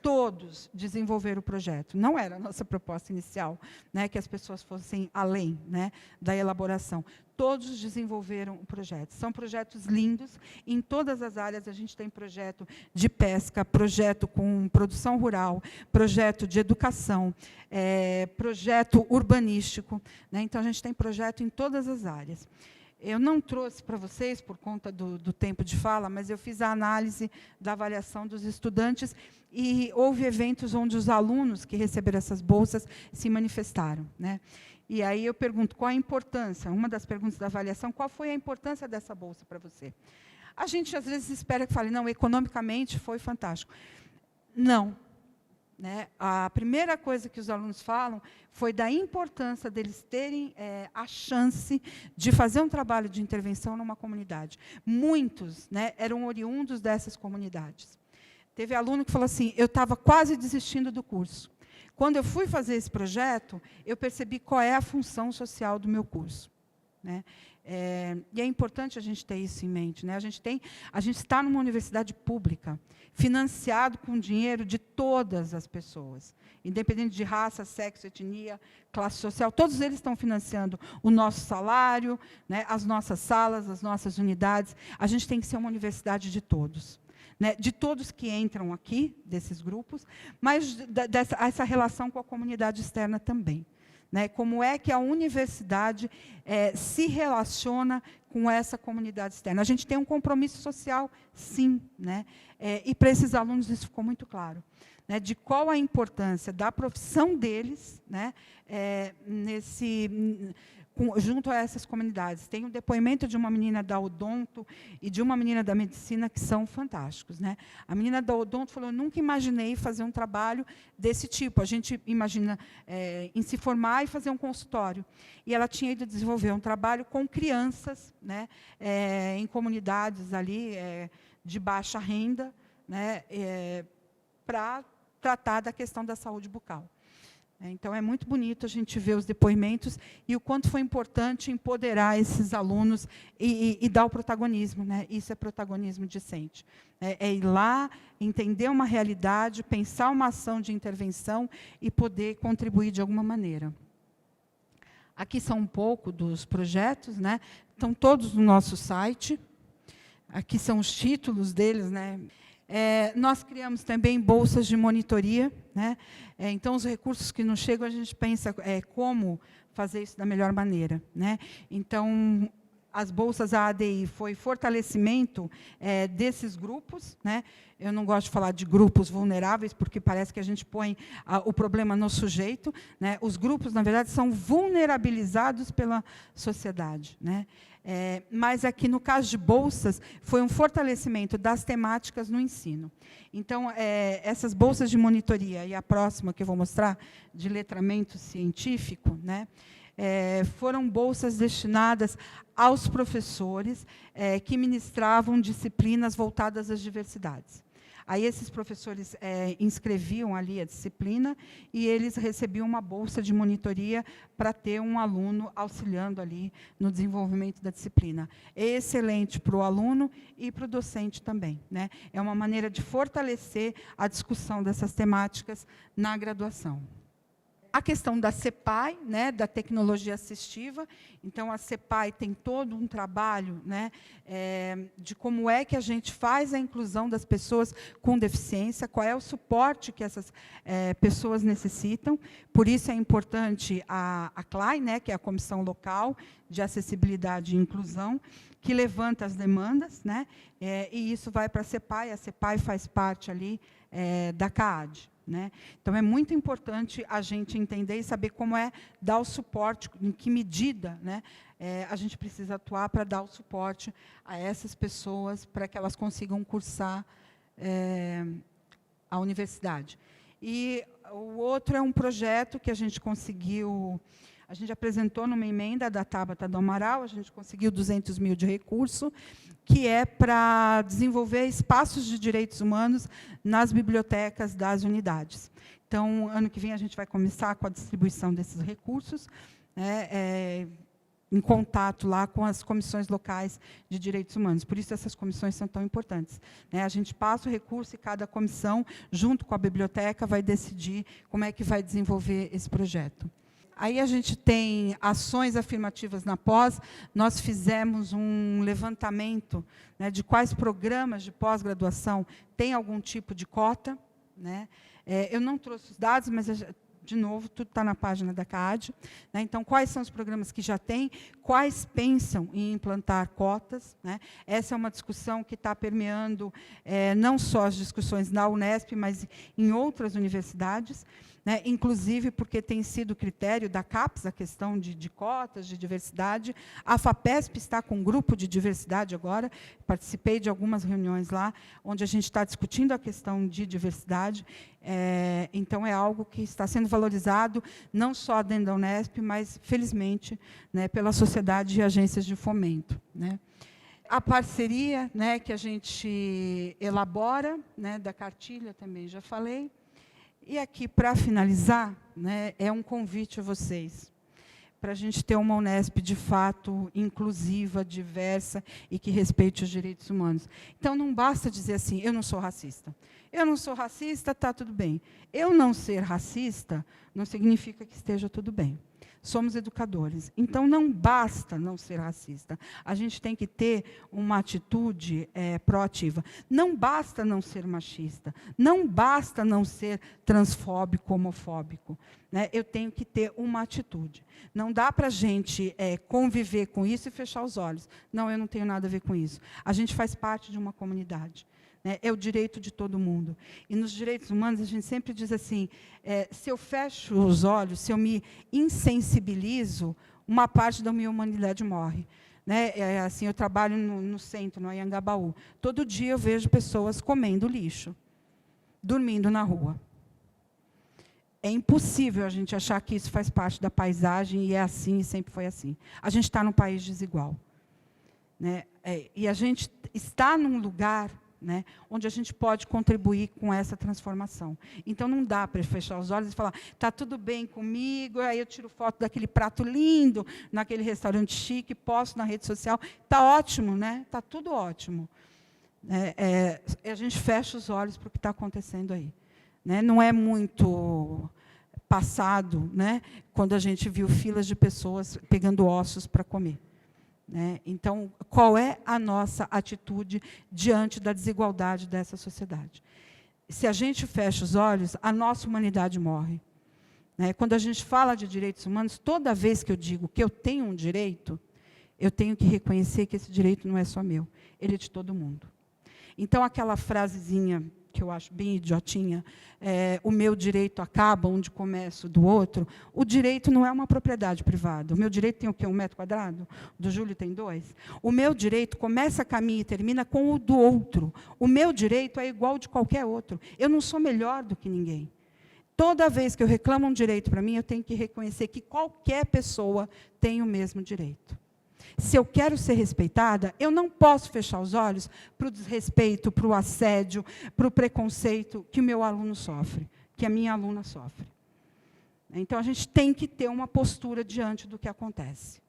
Todos desenvolveram o projeto. Não era a nossa proposta inicial, né, que as pessoas fossem além, né, da elaboração. Todos desenvolveram o projeto. São projetos lindos. Em todas as áreas, a gente tem projeto de pesca, projeto com produção rural, projeto de educação, projeto urbanístico, né? Então, a gente tem projeto em todas as áreas. Eu não trouxe para vocês, por conta do tempo de fala, mas eu fiz a análise da avaliação dos estudantes e houve eventos onde os alunos que receberam essas bolsas se manifestaram, né? E aí eu pergunto, qual a importância? Uma das perguntas da avaliação, qual foi a importância dessa bolsa para você? A gente, às vezes, espera que fale, não, economicamente foi fantástico. Não. Né? A primeira coisa que os alunos falam foi da importância deles terem a chance de fazer um trabalho de intervenção numa comunidade. Muitos, né, eram oriundos dessas comunidades. Teve aluno que falou assim, eu estava quase desistindo do curso. Quando eu fui fazer esse projeto, eu percebi qual é a função social do meu curso, né? E é importante a gente ter isso em mente, né? A gente está numa universidade pública, financiado com dinheiro de todas as pessoas, independente de raça, sexo, etnia, classe social, todos eles estão financiando o nosso salário, né, as nossas salas, as nossas unidades. A gente tem que ser uma universidade de todos. Né, de todos que entram aqui, desses grupos, mas essa relação com a comunidade externa também. Né, como é que a universidade se relaciona com essa comunidade externa? A gente tem um compromisso social, sim, né, e para esses alunos isso ficou muito claro, né, de qual a importância da profissão deles, né, junto a essas comunidades. Tem um depoimento de uma menina da odonto e de uma menina da medicina que são fantásticos, né? A menina da odonto falou, eu nunca imaginei fazer um trabalho desse tipo. A gente imagina em se formar e fazer um consultório. E ela tinha ido desenvolver um trabalho com crianças, né, em comunidades ali de baixa renda, né, para tratar da questão da saúde bucal. Então, é muito bonito a gente ver os depoimentos e o quanto foi importante empoderar esses alunos e dar o protagonismo, né? Isso é protagonismo decente. É ir lá, entender uma realidade, pensar uma ação de intervenção e poder contribuir de alguma maneira. Aqui são um pouco dos projetos, né? Estão todos no nosso site. Aqui são os títulos deles, né? Nós criamos também bolsas de monitoria, né? Então, os recursos que nos chegam, a gente pensa como fazer isso da melhor maneira, né? Então, as bolsas AADI foi fortalecimento desses grupos, né? Eu não gosto de falar de grupos vulneráveis, porque parece que a gente põe o problema no sujeito, né? Os grupos, na verdade, são vulnerabilizados pela sociedade, né? Mas aqui, no caso de bolsas, foi um fortalecimento das temáticas no ensino. Então, essas bolsas de monitoria, e a próxima que eu vou mostrar, de letramento científico, né? Foram bolsas destinadas aos professores que ministravam disciplinas voltadas às diversidades. Aí esses professores inscreviam ali a disciplina e eles recebiam uma bolsa de monitoria para ter um aluno auxiliando ali no desenvolvimento da disciplina. É excelente para o aluno e para o docente também, né? É uma maneira de fortalecer a discussão dessas temáticas na graduação. A questão da CEPAI, né, da tecnologia assistiva. Então, a CEPAI tem todo um trabalho, né, de como é que a gente faz a inclusão das pessoas com deficiência, qual é o suporte que essas pessoas necessitam. Por isso é importante a CLAI, né, que é a Comissão Local de Acessibilidade e Inclusão, que levanta as demandas, né, e isso vai para a CEPAI faz parte ali da CAAD. Né? Então, é muito importante a gente entender e saber como dar o suporte, em que medida, né, a gente precisa atuar para dar o suporte a essas pessoas, para que elas consigam cursar a universidade. E o outro é um projeto que a gente conseguiu... A gente apresentou numa emenda da Tabata do Amaral, a gente conseguiu 200 mil de recurso, que é para desenvolver espaços de direitos humanos nas bibliotecas das unidades. Então, ano que vem, a gente vai começar com a distribuição desses recursos, né, em contato lá com as comissões locais de direitos humanos. Por isso, essas comissões são tão importantes, né? A gente passa o recurso e cada comissão, junto com a biblioteca, vai decidir como é que vai desenvolver esse projeto. Aí a gente tem ações afirmativas na pós. Nós fizemos um levantamento, né, de quais programas de pós-graduação têm algum tipo de cota, né? Eu não trouxe os dados, mas, de novo, tudo está na página da CAAD, né? Então, quais são os programas que já têm, quais pensam em implantar cotas, né? Essa é uma discussão que está permeando não só as discussões na Unesp, mas em outras universidades, né? Inclusive porque tem sido critério da CAPES, a questão de cotas, de diversidade. A FAPESP está com um grupo de diversidade agora, participei de algumas reuniões lá, onde a gente está discutindo a questão de diversidade. Então, é algo que está sendo valorizado, não só dentro da Unesp, mas, felizmente, né, pela sociedade e agências de fomento, né? A parceria, né, que a gente elabora, né, da cartilha, também já falei. E aqui, para finalizar, né, é um convite a vocês, para a gente ter uma Unesp, de fato, inclusiva, diversa e que respeite os direitos humanos. Então, não basta dizer assim, eu não sou racista. Eu não sou racista, está tudo bem. Eu não ser racista não significa que esteja tudo bem. Somos educadores. Então, não basta não ser racista. A gente tem que ter uma atitude proativa. Não basta não ser machista. Não basta não ser transfóbico, homofóbico, né? Eu tenho que ter uma atitude. Não dá para a gente conviver com isso e fechar os olhos. Não, eu não tenho nada a ver com isso. A gente faz parte de uma comunidade. É o direito de todo mundo. E nos direitos humanos, a gente sempre diz assim, se eu fecho os olhos, se eu me insensibilizo, uma parte da minha humanidade morre. Né? Assim, eu trabalho no centro, no Anhangabaú. Todo dia eu vejo pessoas comendo lixo, dormindo na rua. É impossível a gente achar que isso faz parte da paisagem, e é assim, e sempre foi assim. A gente está num país desigual. Né? E a gente está num lugar, né, onde a gente pode contribuir com essa transformação. Então, não dá para fechar os olhos e falar, está tudo bem comigo, aí eu tiro foto daquele prato lindo, naquele restaurante chique, posto na rede social, está ótimo, né? Está tudo ótimo. A gente fecha os olhos para o que está acontecendo aí. Né? Não é muito passado, né, quando a gente viu filas de pessoas pegando ossos para comer. Né? Então, qual é a nossa atitude diante da desigualdade dessa sociedade? Se a gente fecha os olhos, a nossa humanidade morre. Né? Quando a gente fala de direitos humanos, toda vez que eu digo que eu tenho um direito, eu tenho que reconhecer que esse direito não é só meu, ele é de todo mundo. Então, aquela frasezinha que eu acho bem idiotinha, o meu direito acaba onde começa o do outro, o direito não é uma propriedade privada. O meu direito tem o quê? 1 metro quadrado? O do Júlio tem 2? O meu direito começa, caminha e termina com o do outro. O meu direito é igual de qualquer outro. Eu não sou melhor do que ninguém. Toda vez que eu reclamo um direito para mim, eu tenho que reconhecer que qualquer pessoa tem o mesmo direito. Se eu quero ser respeitada, eu não posso fechar os olhos para o desrespeito, para o assédio, para o preconceito que o meu aluno sofre, que a minha aluna sofre. Então, a gente tem que ter uma postura diante do que acontece.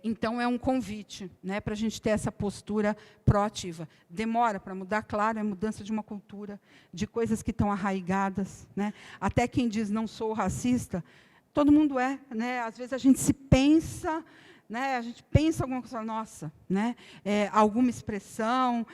Então, é um convite, né, para a gente ter essa postura proativa. Demora para mudar, claro, é mudança de uma cultura, de coisas que estão arraigadas. Né? Até quem diz não sou racista, todo mundo é, né? Às vezes a gente se pensa, né? A gente pensa alguma coisa, nossa, né? Alguma expressão,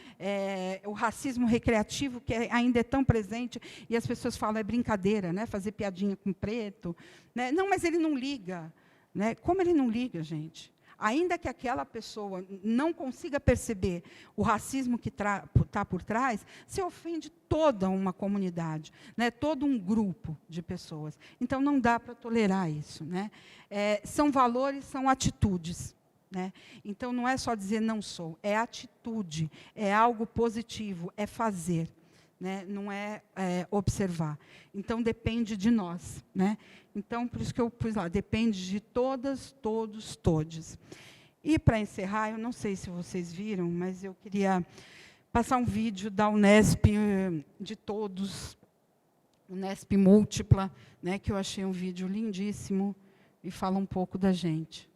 o racismo recreativo que ainda é tão presente e as pessoas falam é brincadeira, né? Fazer piadinha com preto, né? Não, mas ele não liga, né? Como ele não liga, gente? Ainda que aquela pessoa não consiga perceber o racismo que está por trás, se ofende toda uma comunidade, né? Todo um grupo de pessoas. Então, não dá para tolerar isso. Né? São valores, são atitudes. Né? Então, não é só dizer não sou, é atitude, é algo positivo, é fazer. Né? Não é observar. Então, depende de nós. Né? Então, por isso que eu pus lá, depende de todas, todos, todes. E, para encerrar, eu não sei se vocês viram, mas eu queria passar um vídeo da Unesp de todos, Unesp Múltipla, né, que eu achei um vídeo lindíssimo e fala um pouco da gente.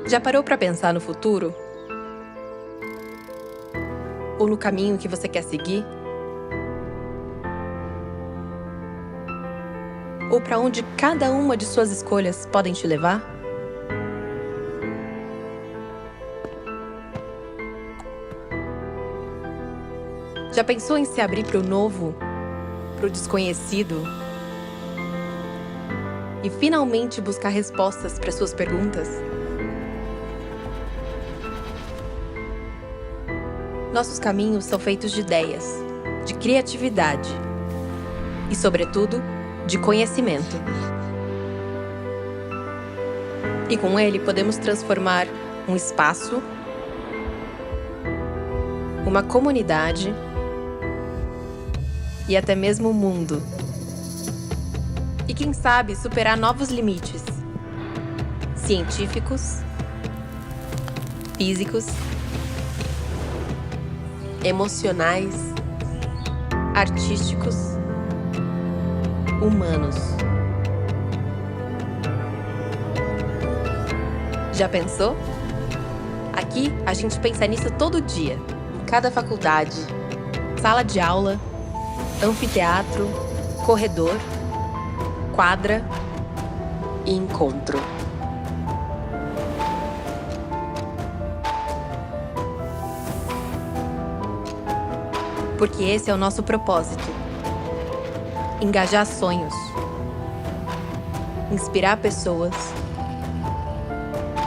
Já parou para pensar no futuro? Ou no caminho que você quer seguir? Ou para onde cada uma de suas escolhas podem te levar? Já pensou em se abrir para o novo, para o desconhecido? E finalmente buscar respostas para suas perguntas? Nossos caminhos são feitos de ideias, de criatividade e, sobretudo, de conhecimento. E com ele podemos transformar um espaço, uma comunidade e até mesmo o mundo. E quem sabe superar novos limites científicos, físicos, emocionais, artísticos, humanos. Já pensou? Aqui a gente pensa nisso todo dia, em cada faculdade, sala de aula, anfiteatro, corredor, quadra e encontro. Porque esse é o nosso propósito. Engajar sonhos, inspirar pessoas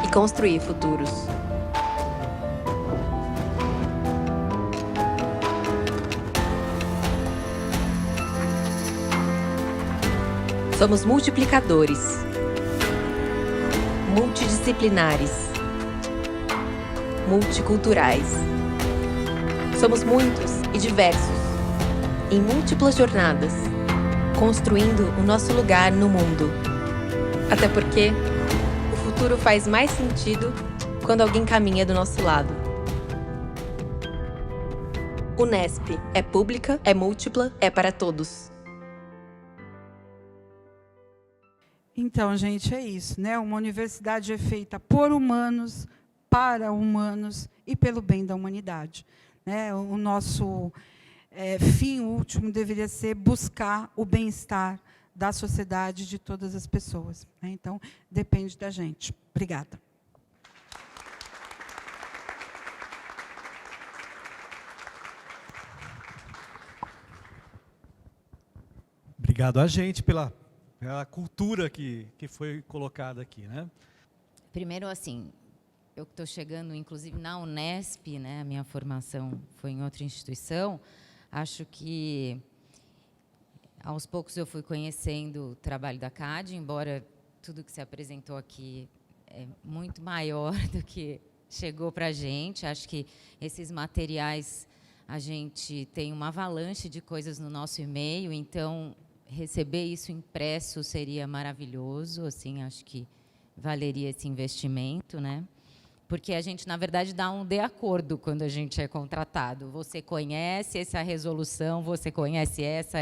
e construir futuros. Somos multiplicadores, multidisciplinares, multiculturais. Somos muitos e diversos, em múltiplas jornadas, construindo o nosso lugar no mundo. Até porque o futuro faz mais sentido quando alguém caminha do nosso lado. Unesp é pública, é múltipla, é para todos. Então, gente, é isso, né? Uma universidade é feita por humanos, para humanos e pelo bem da humanidade. Né? O nosso fim último deveria ser buscar o bem-estar da sociedade, de todas as pessoas. Né? Então, depende da gente. Obrigada. Obrigado a gente pela cultura que foi colocada aqui, né? Primeiro, assim, eu que estou chegando, inclusive, na Unesp, né, a minha formação foi em outra instituição, acho que, aos poucos, eu fui conhecendo o trabalho da CAD, embora tudo que se apresentou aqui é muito maior do que chegou para a gente. Acho que esses materiais, a gente tem uma avalanche de coisas no nosso e-mail, então, receber isso impresso seria maravilhoso, assim, acho que valeria esse investimento, né? Porque a gente, na verdade, dá um de acordo quando a gente é contratado. Você conhece essa resolução, você conhece essa,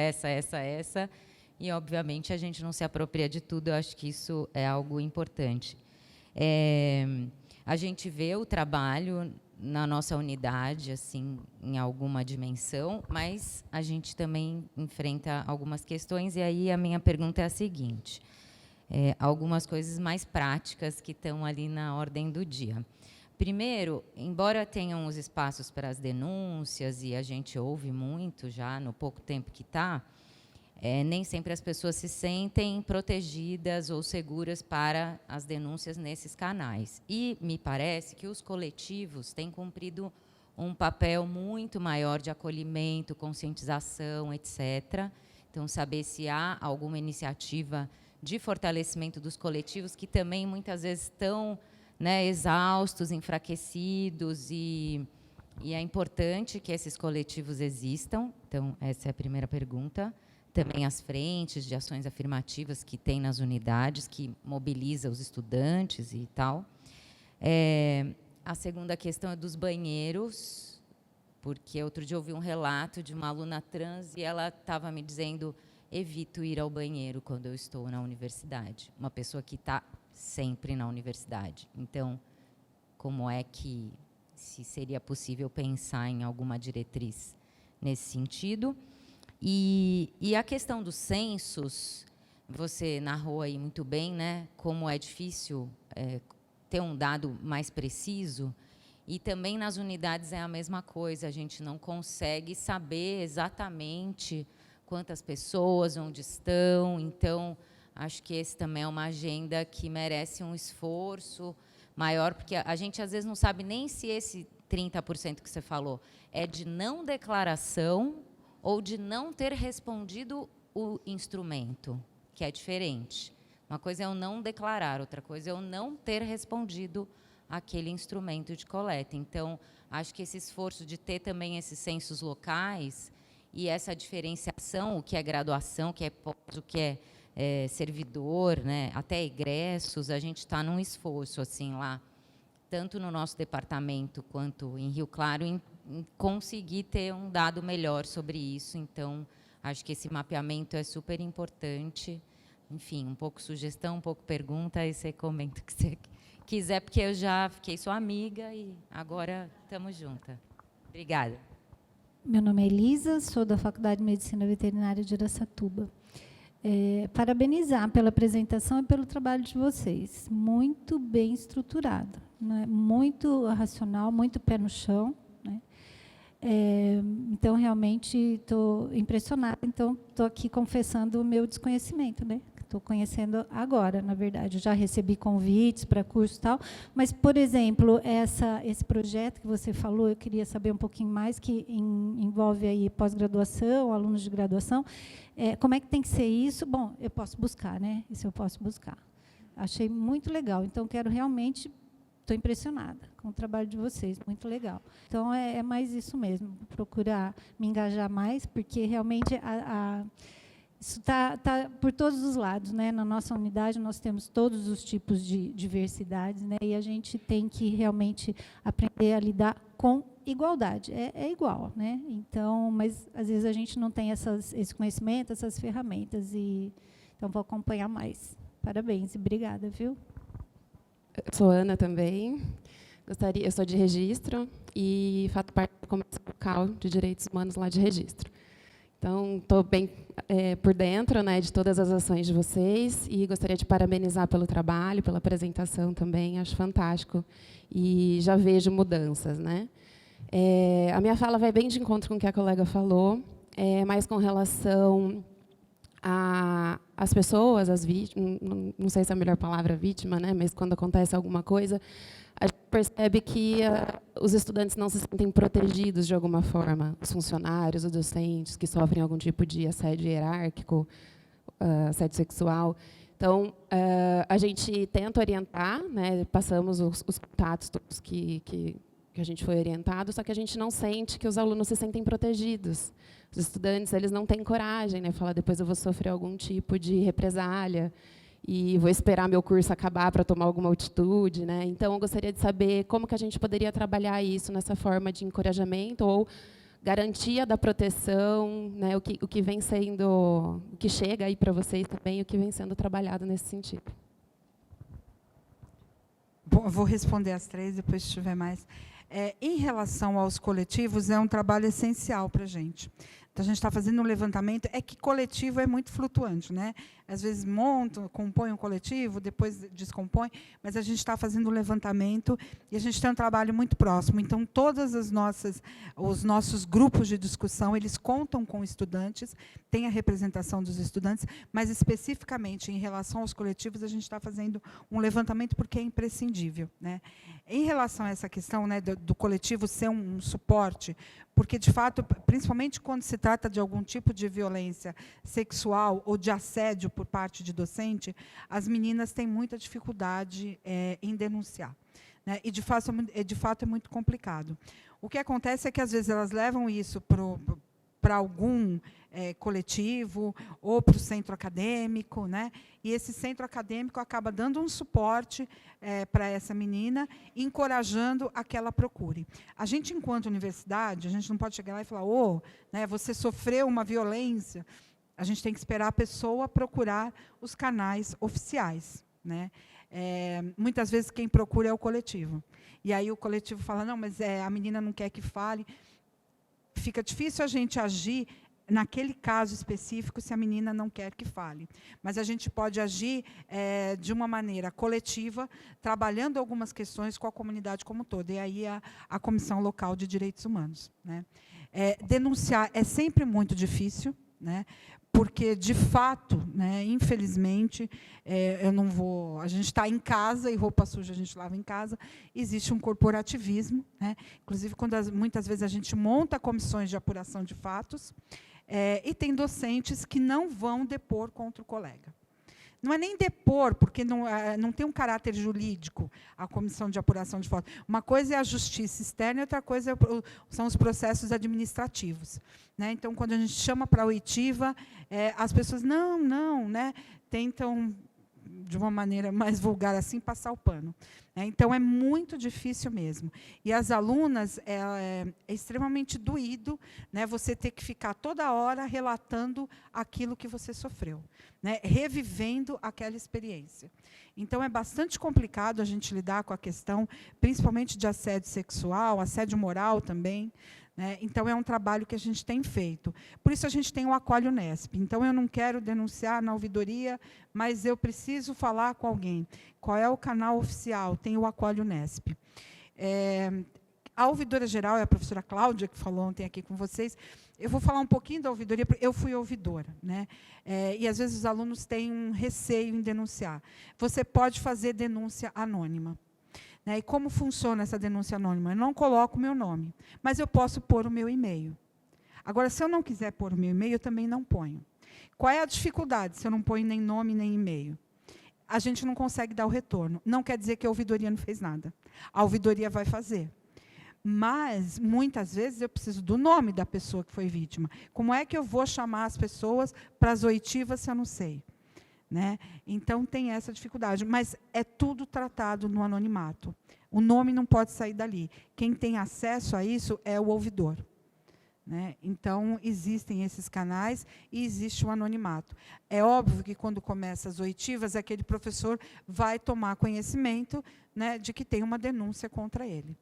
e, obviamente, a gente não se apropria de tudo. Eu acho que isso é algo importante. A gente vê o trabalho na nossa unidade, assim, em alguma dimensão, mas a gente também enfrenta algumas questões, e aí a minha pergunta é a seguinte: algumas coisas mais práticas que estão ali na ordem do dia. Primeiro, embora tenham os espaços para as denúncias, e a gente ouve muito já no pouco tempo que está, nem sempre as pessoas se sentem protegidas ou seguras para as denúncias nesses canais. E me parece que os coletivos têm cumprido um papel muito maior de acolhimento, conscientização, etc. Então, saber se há alguma iniciativa de fortalecimento dos coletivos, que também muitas vezes estão, né, exaustos, enfraquecidos, e é importante que esses coletivos existam. Então, essa é a primeira pergunta. Também as frentes de ações afirmativas que tem nas unidades, que mobiliza os estudantes e tal. A segunda questão é dos banheiros, porque outro dia eu ouvi um relato de uma aluna trans e ela estava me dizendo: evito ir ao banheiro quando eu estou na universidade. Uma pessoa que está sempre na universidade. Então, como é que se seria possível pensar em alguma diretriz nesse sentido? E a questão dos censos, você narrou aí muito bem, né, como é difícil ter um dado mais preciso, e também nas unidades é a mesma coisa, a gente não consegue saber exatamente quantas pessoas, onde estão. Então, acho que esse também é uma agenda que merece um esforço maior, porque a gente, às vezes, não sabe nem se esse 30% que você falou é de não declaração ou de não ter respondido o instrumento, que é diferente. Uma coisa é eu não declarar, outra coisa é eu não ter respondido aquele instrumento de coleta. Então, acho que esse esforço de ter também esses censos locais e essa diferenciação, o que é graduação, o que é pós, o que é servidor, né, até egressos, a gente está num esforço assim lá, tanto no nosso departamento quanto em Rio Claro, em conseguir ter um dado melhor sobre isso. Então, acho que esse mapeamento é super importante. Enfim, um pouco sugestão, um pouco pergunta, aí você comenta o que você quiser, porque eu já fiquei sua amiga e agora estamos juntas. Obrigada. Meu nome é Elisa, sou da Faculdade de Medicina Veterinária de Araçatuba. Parabenizar pela apresentação e pelo trabalho de vocês. Muito bem estruturado, né? Muito racional, muito pé no chão, né? Então, realmente, estou impressionada. Então, estou aqui confessando o meu desconhecimento, né? Estou conhecendo agora, na verdade. Eu já recebi convites para curso e tal, mas, por exemplo, esse projeto que você falou, eu queria saber um pouquinho mais, que envolve aí pós-graduação, alunos de graduação. Como é que tem que ser isso? Bom, eu posso buscar, né? Isso eu posso buscar. Achei muito legal. Então, quero realmente... Estou impressionada com o trabalho de vocês, muito legal. Então, é mais isso mesmo, procurar me engajar mais, porque realmente isso está por todos os lados, né? Na nossa unidade, nós temos todos os tipos de diversidades, né? E a gente tem que realmente aprender a lidar com igualdade. É igual, né? Então, mas, às vezes, a gente não tem esse conhecimento, essas ferramentas. Então, vou acompanhar mais. Parabéns e obrigada, viu? Eu sou Ana também. Eu sou de registro e faço parte da Comissão Local de Direitos Humanos lá de registro. Então, estou bem por dentro, né, de todas as ações de vocês e gostaria de parabenizar pelo trabalho, pela apresentação também. Acho fantástico e já vejo mudanças, né? A minha fala vai bem de encontro com o que a colega falou, mas com relação as pessoas, as vítimas, não sei se é a melhor palavra vítima, né, mas quando acontece alguma coisa, a gente percebe que os estudantes não se sentem protegidos de alguma forma, os funcionários, os docentes que sofrem algum tipo de assédio hierárquico, assédio sexual. Então, a gente tenta orientar, né, passamos os contatos todos que a gente foi orientado, só que a gente não sente que os alunos se sentem protegidos. Os estudantes, eles não têm coragem, né, falar depois eu vou sofrer algum tipo de represália e vou esperar meu curso acabar para tomar alguma atitude, né? Então, eu gostaria de saber como que a gente poderia trabalhar isso nessa forma de encorajamento ou garantia da proteção, né, o que vem sendo, o que chega aí para vocês também, o que vem sendo trabalhado nesse sentido. Bom, eu vou responder as 3, depois se tiver mais. Em relação aos coletivos, é um trabalho essencial para a gente. Então, a gente está fazendo um levantamento, é que coletivo é muito flutuante, né? Às vezes montam, compõem um coletivo, depois descompõe, mas a gente está fazendo um levantamento e a gente tem um trabalho muito próximo. Então, os nossos grupos de discussão, eles contam com estudantes, tem a representação dos estudantes, mas especificamente em relação aos coletivos, a gente está fazendo um levantamento porque é imprescindível, né? Em relação a essa questão, né, do coletivo ser um suporte, porque, de fato, principalmente quando se trata de algum tipo de violência sexual ou de assédio por parte de docente, as meninas têm muita dificuldade em denunciar, né? E, de fato, é muito complicado. O que acontece é que, às vezes, elas levam isso para algum coletivo ou para o centro acadêmico, né? E esse centro acadêmico acaba dando um suporte para essa menina, encorajando a que ela procure. A gente, enquanto universidade, a gente não pode chegar lá e falar, né, você sofreu uma violência. A gente tem que esperar a pessoa procurar os canais oficiais, né? Muitas vezes quem procura é o coletivo. E aí o coletivo fala, não, mas a menina não quer que fale. Fica difícil a gente agir naquele caso específico se a menina não quer que fale. Mas a gente pode agir de uma maneira coletiva, trabalhando algumas questões com a comunidade como um todo. E aí a Comissão Local de Direitos Humanos, né? Denunciar é sempre muito difícil, né? Porque, de fato, né, infelizmente, a gente está em casa, e roupa suja a gente lava em casa, existe um corporativismo, né? Inclusive, quando muitas vezes a gente monta comissões de apuração de fatos, e tem docentes que não vão depor contra o colega. Não é nem depor, porque não tem um caráter jurídico a comissão de apuração de fatos. Uma coisa é a justiça externa e outra coisa são os processos administrativos, né? Então, quando a gente chama para a oitiva, as pessoas não, né, tentam, de uma maneira mais vulgar assim, passar o pano, né? Então, é muito difícil mesmo. E as alunas, é extremamente doído, né, você ter que ficar toda hora relatando aquilo que você sofreu, né, revivendo aquela experiência. Então, é bastante complicado a gente lidar com a questão, principalmente de assédio sexual, assédio moral também, né? Então, é um trabalho que a gente tem feito. Por isso, a gente tem o Acolhe Unesp. Então, eu não quero denunciar na ouvidoria, mas eu preciso falar com alguém. Qual é o canal oficial? Tem o Acolhe Unesp. A ouvidora geral é a professora Cláudia, que falou ontem aqui com vocês. Eu vou falar um pouquinho da ouvidoria, porque eu fui ouvidora, né? E, às vezes, os alunos têm um receio em denunciar. Você pode fazer denúncia anônima. E como funciona essa denúncia anônima? Eu não coloco o meu nome, mas eu posso pôr o meu e-mail. Agora, se eu não quiser pôr o meu e-mail, eu também não ponho. Qual é a dificuldade se eu não ponho nem nome, nem e-mail? A gente não consegue dar o retorno. Não quer dizer que a ouvidoria não fez nada. A ouvidoria vai fazer. Mas, muitas vezes, eu preciso do nome da pessoa que foi vítima. Como é que eu vou chamar as pessoas para as oitivas se eu não sei? Né? Então, tem essa dificuldade. Mas é tudo tratado no anonimato. O nome não pode sair dali. Quem tem acesso a isso é o ouvidor, né? Então, existem esses canais e existe o anonimato. É óbvio que, quando começa as oitivas, aquele professor vai tomar conhecimento, né, de que tem uma denúncia contra ele.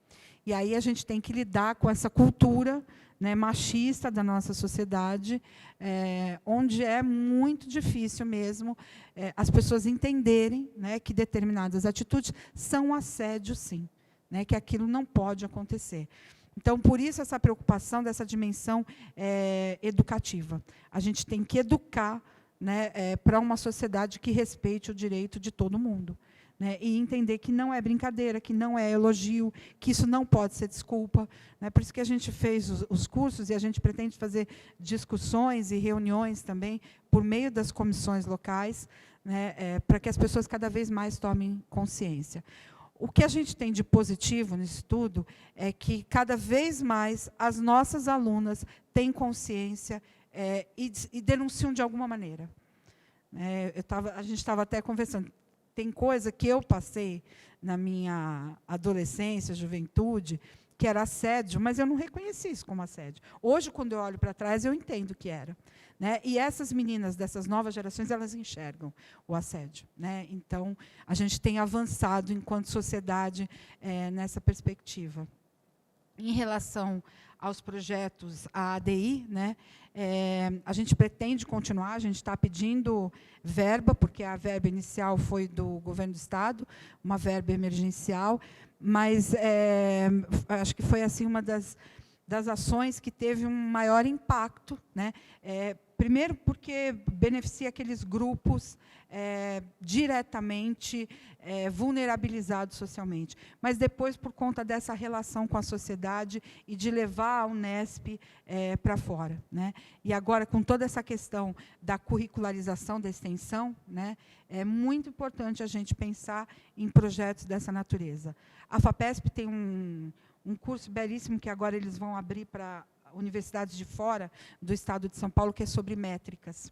E aí a gente tem que lidar com essa cultura, né, machista da nossa sociedade, onde é muito difícil mesmo as pessoas entenderem, né, que determinadas atitudes são assédio, sim, né, que aquilo não pode acontecer. Então, por isso, essa preocupação dessa dimensão educativa. A gente tem que educar, né, para uma sociedade que respeite o direito de todo mundo. Né, e entender que não é brincadeira, que não é elogio, que isso não pode ser desculpa. Né, por isso que a gente fez os cursos e a gente pretende fazer discussões e reuniões também por meio das comissões locais, né, para que as pessoas cada vez mais tomem consciência. O que a gente tem de positivo nisso tudo é que cada vez mais as nossas alunas têm consciência e denunciam de alguma maneira. A gente estava até conversando. Tem coisa que eu passei na minha adolescência, juventude, que era assédio, mas eu não reconheci isso como assédio. Hoje, quando eu olho para trás, eu entendo o que era. Né? E essas meninas dessas novas gerações, elas enxergam o assédio. Né? Então, a gente tem avançado, enquanto sociedade, nessa perspectiva. Em relação aos projetos, a ADI, né, a gente pretende continuar, a gente está pedindo verba, porque a verba inicial foi do governo do Estado, uma verba emergencial, mas acho que foi assim uma das ações que teve um maior impacto, né? Primeiro, porque beneficia aqueles grupos diretamente vulnerabilizados socialmente, mas depois, por conta dessa relação com a sociedade e de levar a Unesp para fora. Né? E agora, com toda essa questão da curricularização, da extensão, né, é muito importante a gente pensar em projetos dessa natureza. A FAPESP tem um curso belíssimo que agora eles vão abrir para universidades de fora do estado de São Paulo, que é sobre métricas.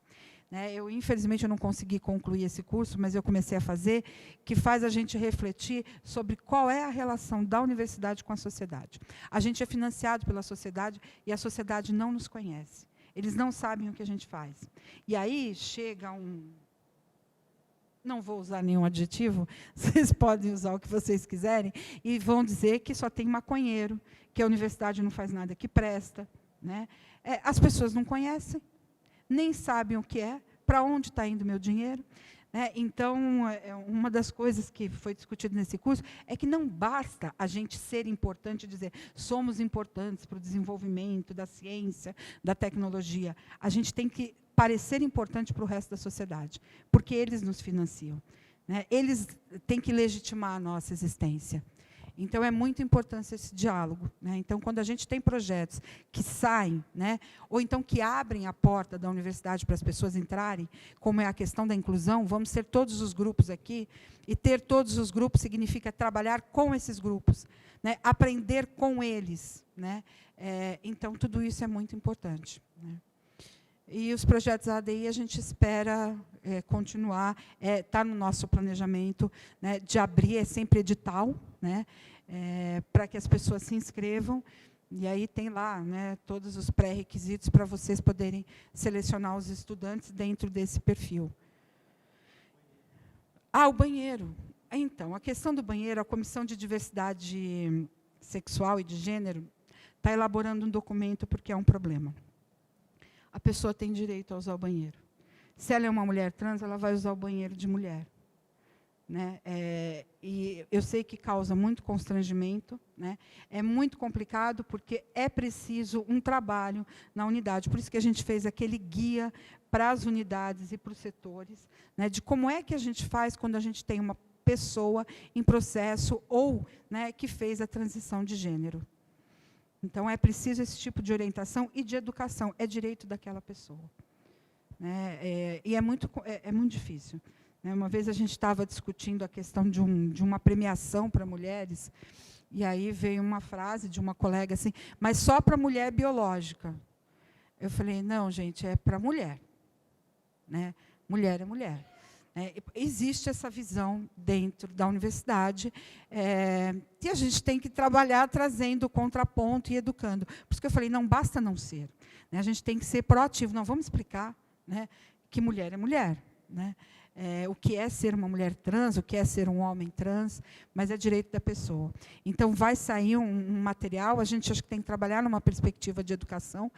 Né, infelizmente, eu não consegui concluir esse curso, mas eu comecei a fazer, que faz a gente refletir sobre qual é a relação da universidade com a sociedade. A gente é financiado pela sociedade e a sociedade não nos conhece. Eles não sabem o que a gente faz. E aí chega não vou usar nenhum adjetivo, vocês podem usar o que vocês quiserem, e vão dizer que só tem maconheiro, que a universidade não faz nada que presta. Né? As pessoas não conhecem, nem sabem o que é, para onde está indo o meu dinheiro. Né? Então, uma das coisas que foi discutida nesse curso é que não basta a gente ser importante e dizer somos importantes para o desenvolvimento da ciência, da tecnologia. A gente tem que parecer importante para o resto da sociedade, porque eles nos financiam. Né? Eles têm que legitimar a nossa existência. Então, é muito importante esse diálogo. Né? Então, quando a gente tem projetos que saem, né, ou então que abrem a porta da universidade para as pessoas entrarem, como é a questão da inclusão, vamos ter todos os grupos aqui, e ter todos os grupos significa trabalhar com esses grupos, né, aprender com eles. Né? Então, tudo isso é muito importante. Né? E os projetos ADI a gente espera continuar, está no nosso planejamento, né, de abrir, sempre edital, né, para que as pessoas se inscrevam, e aí tem lá, né, todos os pré-requisitos para vocês poderem selecionar os estudantes dentro desse perfil. O banheiro. Então, a questão do banheiro, a Comissão de Diversidade Sexual e de Gênero está elaborando um documento porque é um problema. A pessoa tem direito a usar o banheiro. Se ela é uma mulher trans, ela vai usar o banheiro de mulher. Né? E eu sei que causa muito constrangimento, né? É muito complicado, porque é preciso um trabalho na unidade. Por isso que a gente fez aquele guia para as unidades e para os setores, né, de como é que a gente faz quando a gente tem uma pessoa em processo ou, né, que fez a transição de gênero. Então, é preciso esse tipo de orientação e de educação. É direito daquela pessoa. Né? E é muito difícil. Né? Uma vez a gente estava discutindo a questão de uma premiação para mulheres, e aí veio uma frase de uma colega assim, mas só para mulher biológica. Eu falei, não, gente, é para mulher. Né? Mulher é mulher. Existe essa visão dentro da universidade, que a gente tem que trabalhar trazendo o contraponto e educando. Por isso que eu falei, não basta não ser. Né? A gente tem que ser proativo. Não, vamos explicar, né, que mulher é mulher. Né? O que é ser uma mulher trans, o que é ser um homem trans, mas é direito da pessoa. Então, vai sair um material, a gente acha que tem que trabalhar numa perspectiva de educação,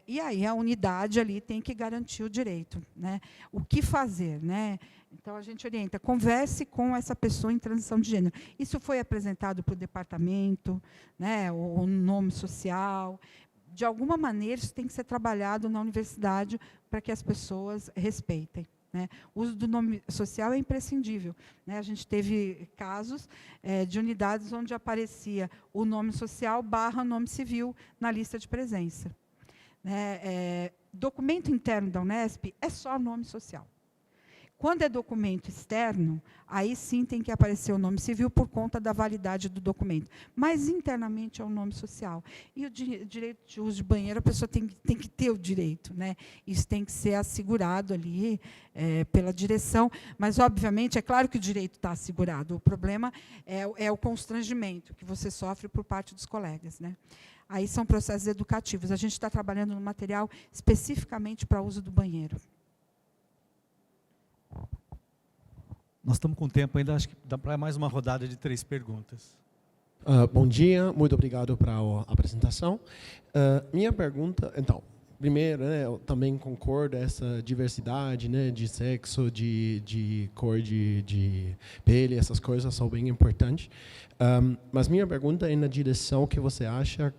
e aí a unidade ali tem que garantir o direito. Né? O que fazer? Né? Então, a gente orienta, converse com essa pessoa em transição de gênero. Isso foi apresentado para o departamento, né, o nome social, de alguma maneira, isso tem que ser trabalhado na universidade para que as pessoas respeitem, né? O uso do nome social é imprescindível, né? A gente teve casos de unidades onde aparecia o nome social / nome civil na lista de presença, né? Documento interno da Unesp é só nome social. Quando é documento externo, aí sim tem que aparecer o nome civil por conta da validade do documento. Mas internamente é o nome social. E o direito de uso de banheiro, a pessoa tem que ter o direito, né? Isso tem que ser assegurado ali pela direção. Mas, obviamente, é claro que o direito está assegurado. O problema é o constrangimento que você sofre por parte dos colegas, né? Aí são processos educativos. A gente está trabalhando no material especificamente para uso do banheiro. Nós estamos com tempo ainda, acho que dá para mais uma rodada de 3 perguntas. Bom dia, muito obrigado pela apresentação. Minha pergunta, então, primeiro, né, eu também concordo essa diversidade, né, de sexo, de cor de pele, essas coisas são bem importantes. Mas minha pergunta é na direção que você acha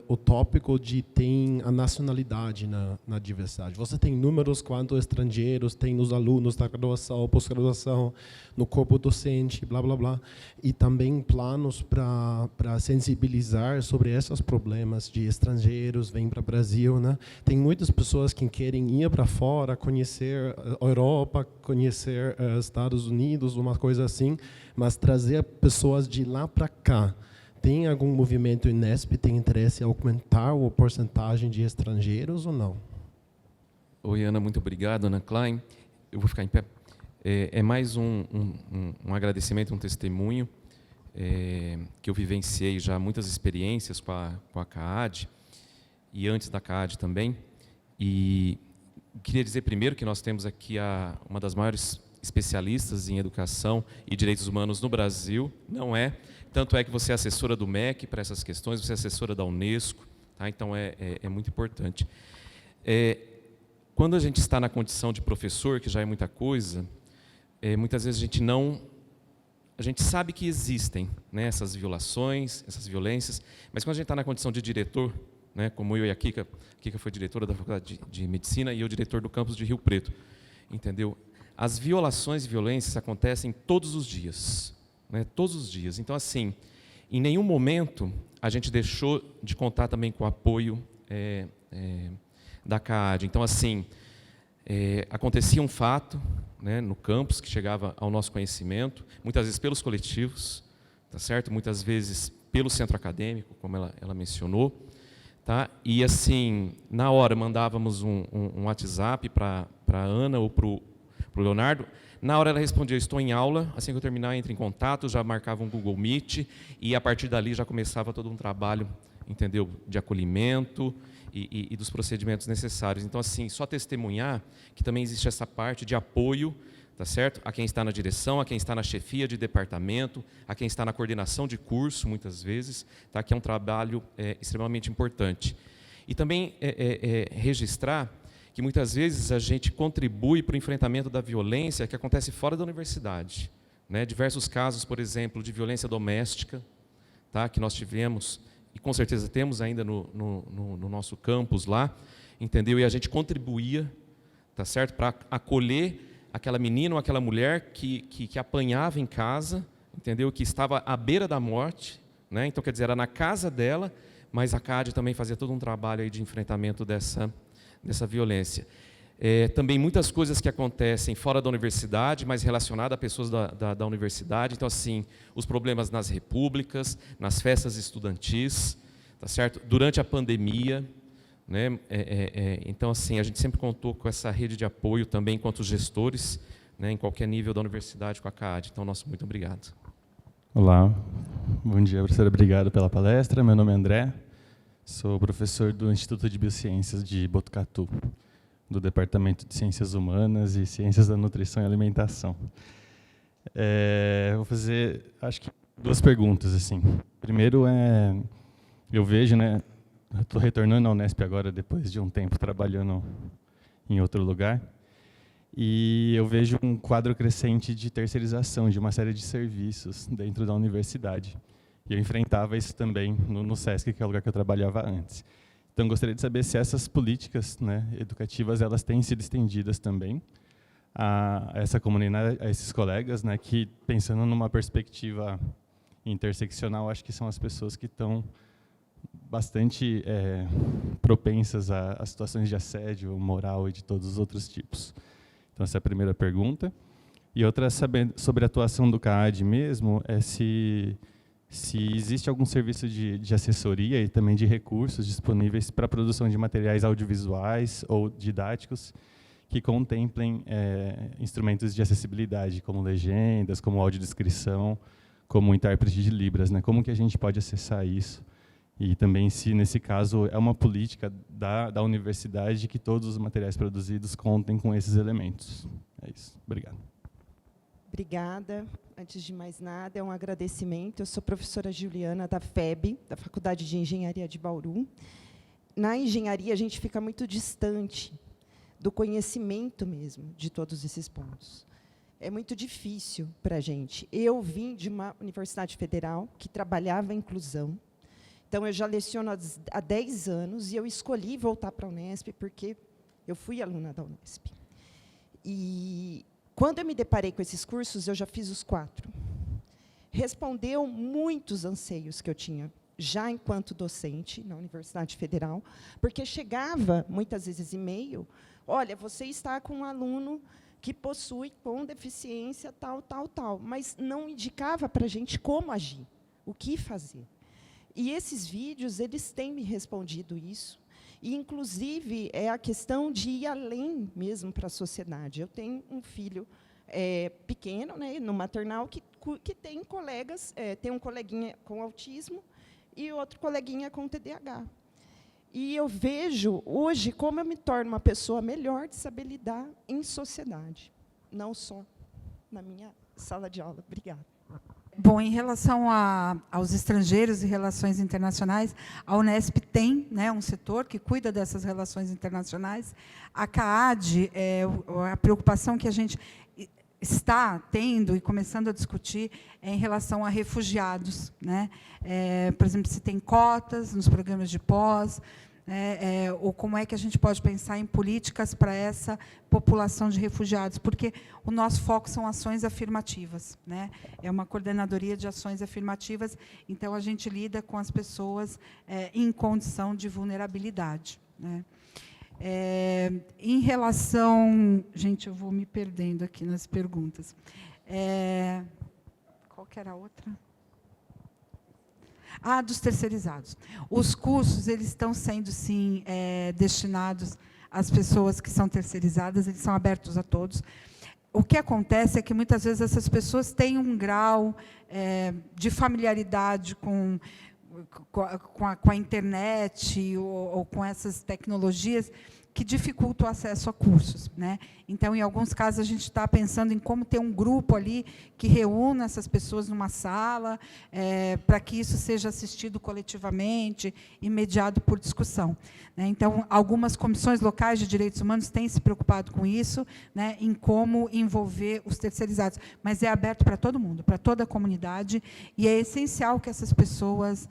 o tópico de tem a nacionalidade na diversidade. Você tem números quanto estrangeiros tem nos alunos da graduação, pós-graduação, no corpo docente, blá, blá, blá. E também planos para sensibilizar sobre esses problemas de estrangeiros, vêm para o Brasil, né? Tem muitas pessoas que querem ir para fora, conhecer a Europa, conhecer Estados Unidos, uma coisa assim, mas trazer pessoas de lá para cá. Tem algum movimento Unesp tem interesse em aumentar a porcentagem de estrangeiros ou não? Oi, Ana, muito obrigado, Ana Klein. Eu vou ficar em pé. É mais um agradecimento, um testemunho, que eu vivenciei já muitas experiências com a CAAD, e antes da CAAD também. E queria dizer primeiro que nós temos aqui uma das maiores especialistas em educação e direitos humanos no Brasil, não é? Tanto é que você é assessora do MEC para essas questões, você é assessora da Unesco, tá? Então é muito importante. Quando a gente está na condição de professor, que já é muita coisa, muitas vezes a gente sabe que existem, né, essas violações, essas violências, mas quando a gente está na condição de diretor, né, como eu e a Kika foi diretora da Faculdade de Medicina e eu diretor do campus de Rio Preto, entendeu? As violações e violências acontecem todos os dias, né, todos os dias. Então, assim, em nenhum momento a gente deixou de contar também com o apoio da CAAD. Então, assim, acontecia um fato, né, no campus que chegava ao nosso conhecimento, muitas vezes pelos coletivos, tá certo? Muitas vezes pelo centro acadêmico, como ela mencionou, tá? E assim, na hora mandávamos um WhatsApp para a Ana ou para o Leonardo. Na hora ela respondia: estou em aula, assim que eu terminar, entre em contato, já marcava um Google Meet, e a partir dali já começava todo um trabalho, entendeu, de acolhimento e dos procedimentos necessários. Então, assim, só testemunhar que também existe essa parte de apoio, tá certo? A quem está na direção, a quem está na chefia de departamento, a quem está na coordenação de curso, muitas vezes, tá? Que é um trabalho extremamente importante. E também registrar que muitas vezes a gente contribui para o enfrentamento da violência que acontece fora da universidade, né? Diversos casos, por exemplo, de violência doméstica, tá? Que nós tivemos, e com certeza temos ainda no nosso campus lá, entendeu? E a gente contribuía, tá certo? Para acolher aquela menina ou aquela mulher que apanhava em casa, entendeu? Que estava à beira da morte, né? Então, quer dizer, era na casa dela, mas a CAAD também fazia todo um trabalho aí de enfrentamento dessa violência. Também muitas coisas que acontecem fora da universidade, mas relacionadas a pessoas da universidade. Então, assim, os problemas nas repúblicas, nas festas estudantis, tá certo? Durante a pandemia, né? Então, assim, a gente sempre contou com essa rede de apoio também enquanto gestores, né, em qualquer nível da universidade com a CAAD. Então, nosso muito obrigado. Olá, bom dia, professora. Obrigado pela palestra. Meu nome é André. Sou professor do Instituto de Biociências de Botucatu, do Departamento de Ciências Humanas e Ciências da Nutrição e Alimentação. Vou fazer, acho que, 2 perguntas, assim. Primeiro, eu vejo, né, estou retornando à Unesp agora, depois de um tempo trabalhando em outro lugar, e eu vejo um quadro crescente de terceirização de uma série de serviços dentro da universidade. E eu enfrentava isso também no SESC, que é o lugar que eu trabalhava antes. Então, gostaria de saber se essas políticas, né, educativas elas têm sido estendidas também a essa comunidade, a esses colegas, né, que, pensando numa perspectiva interseccional, acho que são as pessoas que estão bastante propensas a situações de assédio moral e de todos os outros tipos. Então, essa é a primeira pergunta. E outra, sobre a atuação do CAAD mesmo, é se existe algum serviço de assessoria e também de recursos disponíveis para a produção de materiais audiovisuais ou didáticos que contemplem instrumentos de acessibilidade, como legendas, como audiodescrição, como intérprete de Libras, né? Como que a gente pode acessar isso? E também se, nesse caso, é uma política da universidade que todos os materiais produzidos contem com esses elementos. É isso. Obrigado. Obrigada. Antes de mais nada, é um agradecimento. Eu sou professora Juliana da FEB, da Faculdade de Engenharia de Bauru. Na engenharia, a gente fica muito distante do conhecimento mesmo de todos esses pontos. É muito difícil para a gente. Eu vim de uma universidade federal que trabalhava a inclusão. Então, eu já leciono há 10 anos e eu escolhi voltar para a Unesp porque eu fui aluna da Unesp. E quando eu me deparei com esses cursos, eu já fiz os 4. Respondeu muitos anseios que eu tinha, já enquanto docente na Universidade Federal, porque chegava, muitas vezes, e-mail, olha, você está com um aluno que possui com deficiência tal, tal, tal, mas não indicava para a gente como agir, o que fazer. E esses vídeos, eles têm me respondido isso, e, inclusive, é a questão de ir além mesmo para a sociedade. Eu tenho um filho pequeno, né, no maternal, que tem colegas, tem um coleguinha com autismo e outro coleguinha com TDAH. E eu vejo, hoje, como eu me torno uma pessoa melhor de saber lidar em sociedade, não só na minha sala de aula. Obrigada. Bom, em relação aos estrangeiros e relações internacionais, a Unesp tem, né, um setor que cuida dessas relações internacionais. A CAAD, a preocupação que a gente está tendo e começando a discutir é em relação a refugiados, né? Por exemplo, se tem cotas nos programas de pós, ou como é que a gente pode pensar em políticas para essa população de refugiados, porque o nosso foco são ações afirmativas, né? É uma coordenadoria de ações afirmativas, então a gente lida com as pessoas em condição de vulnerabilidade, né? Em relação... Gente, eu vou me perdendo aqui nas perguntas. Qual que era a outra? Dos terceirizados. Os cursos, eles estão sendo, sim, destinados às pessoas que são terceirizadas, eles são abertos a todos. O que acontece é que, muitas vezes, essas pessoas têm um grau de familiaridade com a internet ou com essas tecnologias que dificultam o acesso a cursos, né? Então, em alguns casos, a gente está pensando em como ter um grupo ali que reúna essas pessoas numa sala, para que isso seja assistido coletivamente e mediado por discussão, né? Então, algumas comissões locais de direitos humanos têm se preocupado com isso, né, em como envolver os terceirizados. Mas é aberto para todo mundo, para toda a comunidade, e é essencial que essas pessoas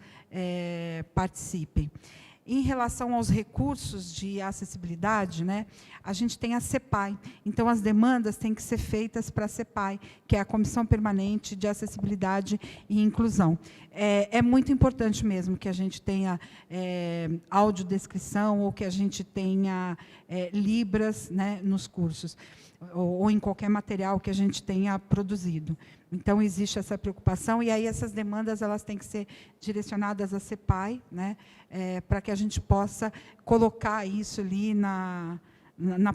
participem. Em relação aos recursos de acessibilidade, né, a gente tem a CEPAI. Então, as demandas têm que ser feitas para a CEPAI, que é a Comissão Permanente de Acessibilidade e Inclusão. É muito importante mesmo que a gente tenha audiodescrição ou que a gente tenha Libras, né, nos cursos, ou em qualquer material que a gente tenha produzido. Então, existe essa preocupação, e aí essas demandas elas têm que ser direcionadas à CEPAI, né, para que a gente possa colocar isso ali na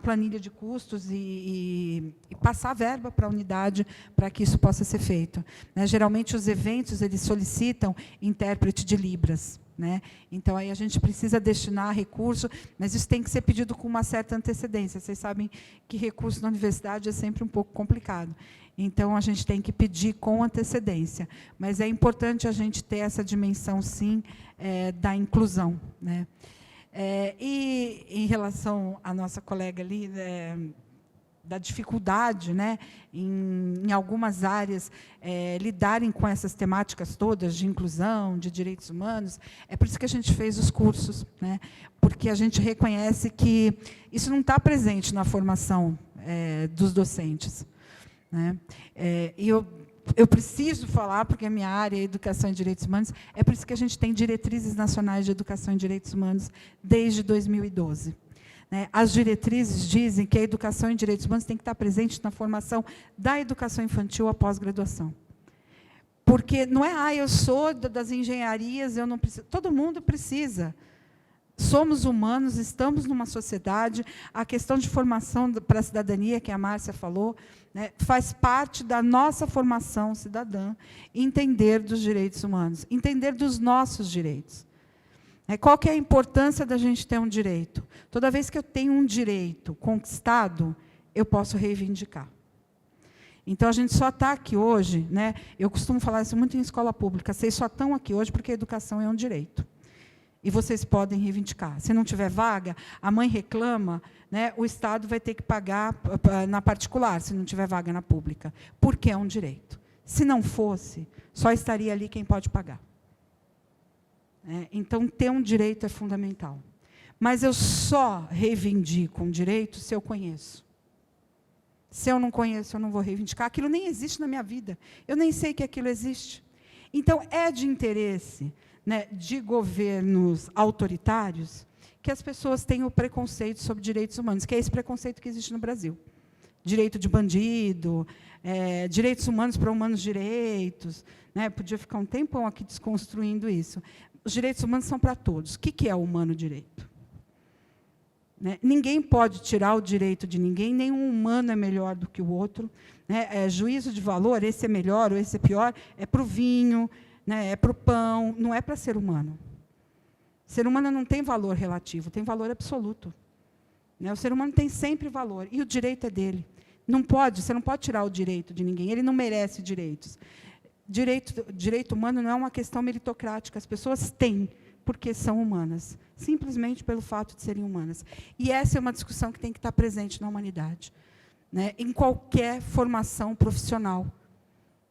planilha de custos e passar a verba para a unidade para que isso possa ser feito, né? Geralmente, os eventos eles solicitam intérprete de Libras, né? Então, aí a gente precisa destinar recurso, mas isso tem que ser pedido com uma certa antecedência. Vocês sabem que recurso na universidade é sempre um pouco complicado. Então, a gente tem que pedir com antecedência. Mas é importante a gente ter essa dimensão, sim, da inclusão, né? E, em relação à nossa colega ali, da dificuldade, né, em algumas áreas, lidarem com essas temáticas todas de inclusão, de direitos humanos, é por isso que a gente fez os cursos, né? porque a gente reconhece que isso não está presente na formação dos docentes, né? E eu preciso falar, porque a minha área é Educação e Direitos Humanos, é por isso que a gente tem diretrizes nacionais de educação e direitos humanos desde 2012. Né? As diretrizes dizem que a educação em direitos humanos tem que estar presente na formação da educação infantil após graduação. Porque não é, eu sou das engenharias, eu não preciso. Todo mundo precisa. Somos humanos, estamos numa sociedade. A questão de formação para a cidadania, que a Márcia falou, né, faz parte da nossa formação cidadã, entender dos direitos humanos, entender dos nossos direitos. Qual que é a importância da gente ter um direito? Toda vez que eu tenho um direito conquistado, eu posso reivindicar. Então, a gente só está aqui hoje, né? Eu costumo falar isso muito em escola pública, vocês só estão aqui hoje porque a educação é um direito. E vocês podem reivindicar. Se não tiver vaga, a mãe reclama, né, o Estado vai ter que pagar na particular, se não tiver vaga na pública, porque é um direito. Se não fosse, só estaria ali quem pode pagar. Então, ter um direito é fundamental. Mas eu só reivindico um direito se eu conheço. Se eu não conheço, eu não vou reivindicar. Aquilo nem existe na minha vida. Eu nem sei que aquilo existe. Então, é de interesse, né, de governos autoritários que as pessoas tenham preconceito sobre direitos humanos, que é esse preconceito que existe no Brasil. Direito de bandido, direitos humanos para humanos direitos. Né, podia ficar um tempão aqui desconstruindo isso. Os direitos humanos são para todos. O que é o humano direito? Né? Ninguém pode tirar o direito de ninguém, nenhum humano é melhor do que o outro. Né? Juízo de valor, esse é melhor ou esse é pior, é para o vinho, né? É para o pão, não é para ser humano. Ser humano não tem valor relativo, tem valor absoluto. Né? O ser humano tem sempre valor, e o direito é dele. Não pode, você não pode tirar o direito de ninguém, ele não merece direitos. Direito humano não é uma questão meritocrática, as pessoas têm, porque são humanas, simplesmente pelo fato de serem humanas. E essa é uma discussão que tem que estar presente na humanidade, né, em qualquer formação profissional.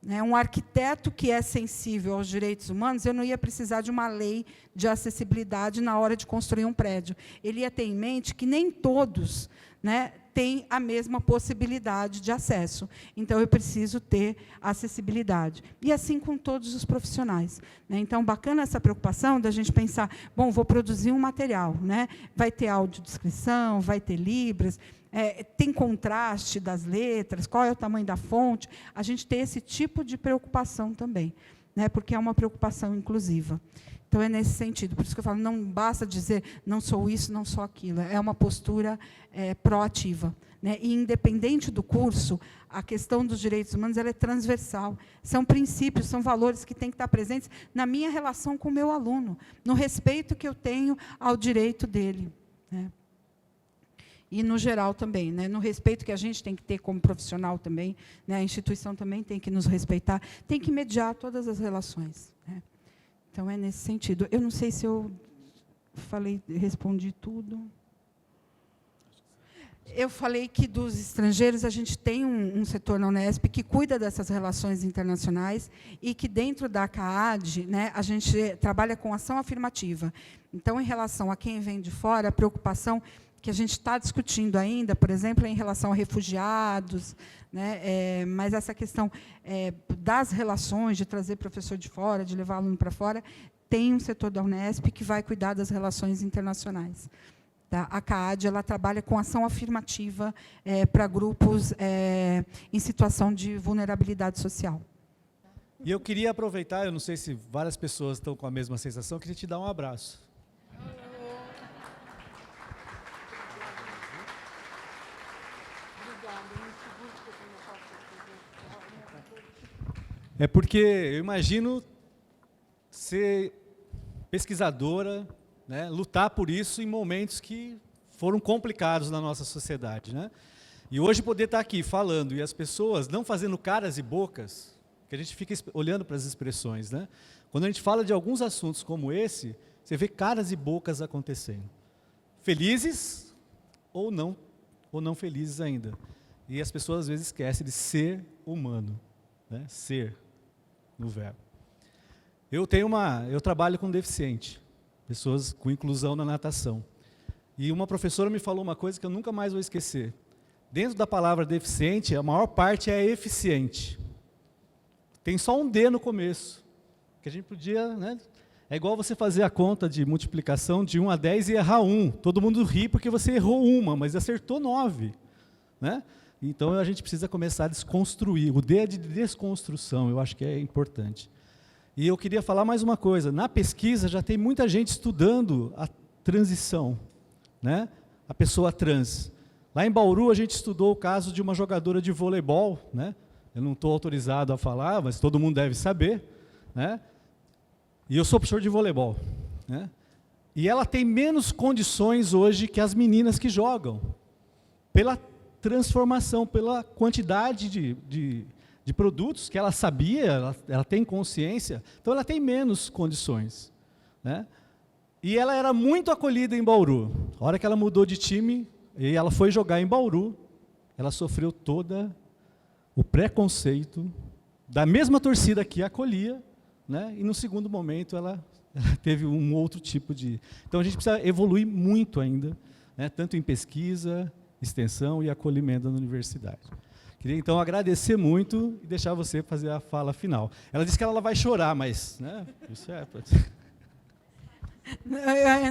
Né, um arquiteto que é sensível aos direitos humanos, eu não ia precisar de uma lei de acessibilidade na hora de construir um prédio. Ele ia ter em mente que nem todos, né, têm a mesma possibilidade de acesso. Então, eu preciso ter acessibilidade. E assim com todos os profissionais. Né? Então, bacana essa preocupação da gente pensar, bom, vou produzir um material, né? Vai ter audiodescrição, vai ter libras, tem contraste das letras, qual é o tamanho da fonte. A gente tem esse tipo de preocupação também, né? Porque é uma preocupação inclusiva. Então, é nesse sentido. Por isso que eu falo, não basta dizer, não sou isso, não sou aquilo. É uma postura proativa. Né? E, independente do curso, a questão dos direitos humanos ela é transversal. São princípios, são valores que têm que estar presentes na minha relação com o meu aluno, no respeito que eu tenho ao direito dele. Né? E, no geral, também, né? No respeito que a gente tem que ter como profissional também, né? A instituição também tem que nos respeitar, tem que mediar todas as relações. Né? Então, é nesse sentido. Eu não sei se eu respondi tudo. Eu falei que dos estrangeiros a gente tem um setor na Unesp que cuida dessas relações internacionais e que, dentro da CAAD, né, a gente trabalha com ação afirmativa. Então, em relação a quem vem de fora, a preocupação que a gente está discutindo ainda, por exemplo, é em relação a refugiados, né, mas essa questão das relações, de trazer professor de fora, de levar aluno para fora, tem um setor da Unesp que vai cuidar das relações internacionais. Tá? A CAAD ela trabalha com ação afirmativa para grupos em situação de vulnerabilidade social. E eu queria aproveitar, eu não sei se várias pessoas estão com a mesma sensação, eu queria te dar um abraço. É porque eu imagino ser pesquisadora, né, lutar por isso em momentos que foram complicados na nossa sociedade. Né? E hoje poder estar aqui falando e as pessoas não fazendo caras e bocas, que a gente fica olhando para as expressões. Né? Quando a gente fala de alguns assuntos como esse, você vê caras e bocas acontecendo. Felizes ou não felizes ainda. E as pessoas às vezes esquecem de ser humano. Né? Ser. No verbo. Eu trabalho com deficiente, pessoas com inclusão na natação. E uma professora me falou uma coisa que eu nunca mais vou esquecer. Dentro da palavra deficiente, a maior parte é eficiente. Tem só um D no começo, que a gente podia, né? É igual você fazer a conta de multiplicação de 1 a 10 e errar 1. Todo mundo ri porque você errou uma, mas acertou 9. Né? Então, a gente precisa começar a desconstruir. O D é de desconstrução, eu acho que é importante. E eu queria falar mais uma coisa. Na pesquisa, já tem muita gente estudando a transição, né? A pessoa trans. Lá em Bauru, a gente estudou o caso de uma jogadora de voleibol, né? Eu não estou autorizado a falar, mas todo mundo deve saber, né? E eu sou professor de voleibol, né? E ela tem menos condições hoje que as meninas que jogam, pela transformação, pela quantidade de produtos que ela sabia, ela tem consciência, então ela tem menos condições, né? E ela era muito acolhida em Bauru. A hora que ela mudou de time, e ela foi jogar em Bauru, ela sofreu todo o preconceito da mesma torcida que a acolhia, né? E no segundo momento ela teve um outro tipo de... Então a gente precisa evoluir muito ainda, né? Tanto em pesquisa, extensão e acolhimento na universidade. Queria então agradecer muito e deixar você fazer a fala final. Ela disse que ela vai chorar, mas, né? Isso é...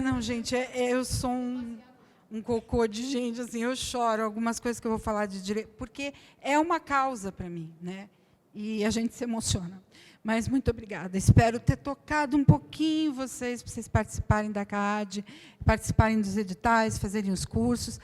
Não, gente, eu sou um cocô de gente, assim, eu choro algumas coisas que eu vou falar de direito, porque é uma causa para mim, né? E a gente se emociona. Mas muito obrigada. Espero ter tocado um pouquinho vocês, para vocês participarem da CAAD, participarem dos editais, fazerem os cursos,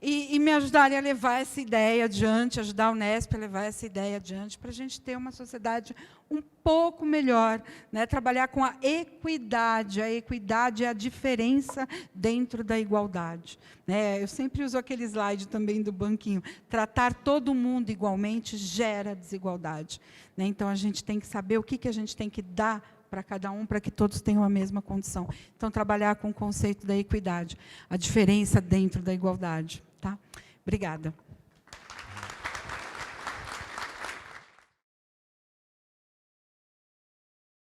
e me ajudarem a levar essa ideia adiante, ajudar a Unesp a levar essa ideia adiante, para a gente ter uma sociedade um pouco melhor, né? Trabalhar com a equidade. A equidade é a diferença dentro da igualdade, né? Eu sempre uso aquele slide também do banquinho. Tratar todo mundo igualmente gera desigualdade, né? Então, a gente tem que saber o que a gente tem que dar para cada um, para que todos tenham a mesma condição. Então, trabalhar com o conceito da equidade, a diferença dentro da igualdade. Tá? Obrigada.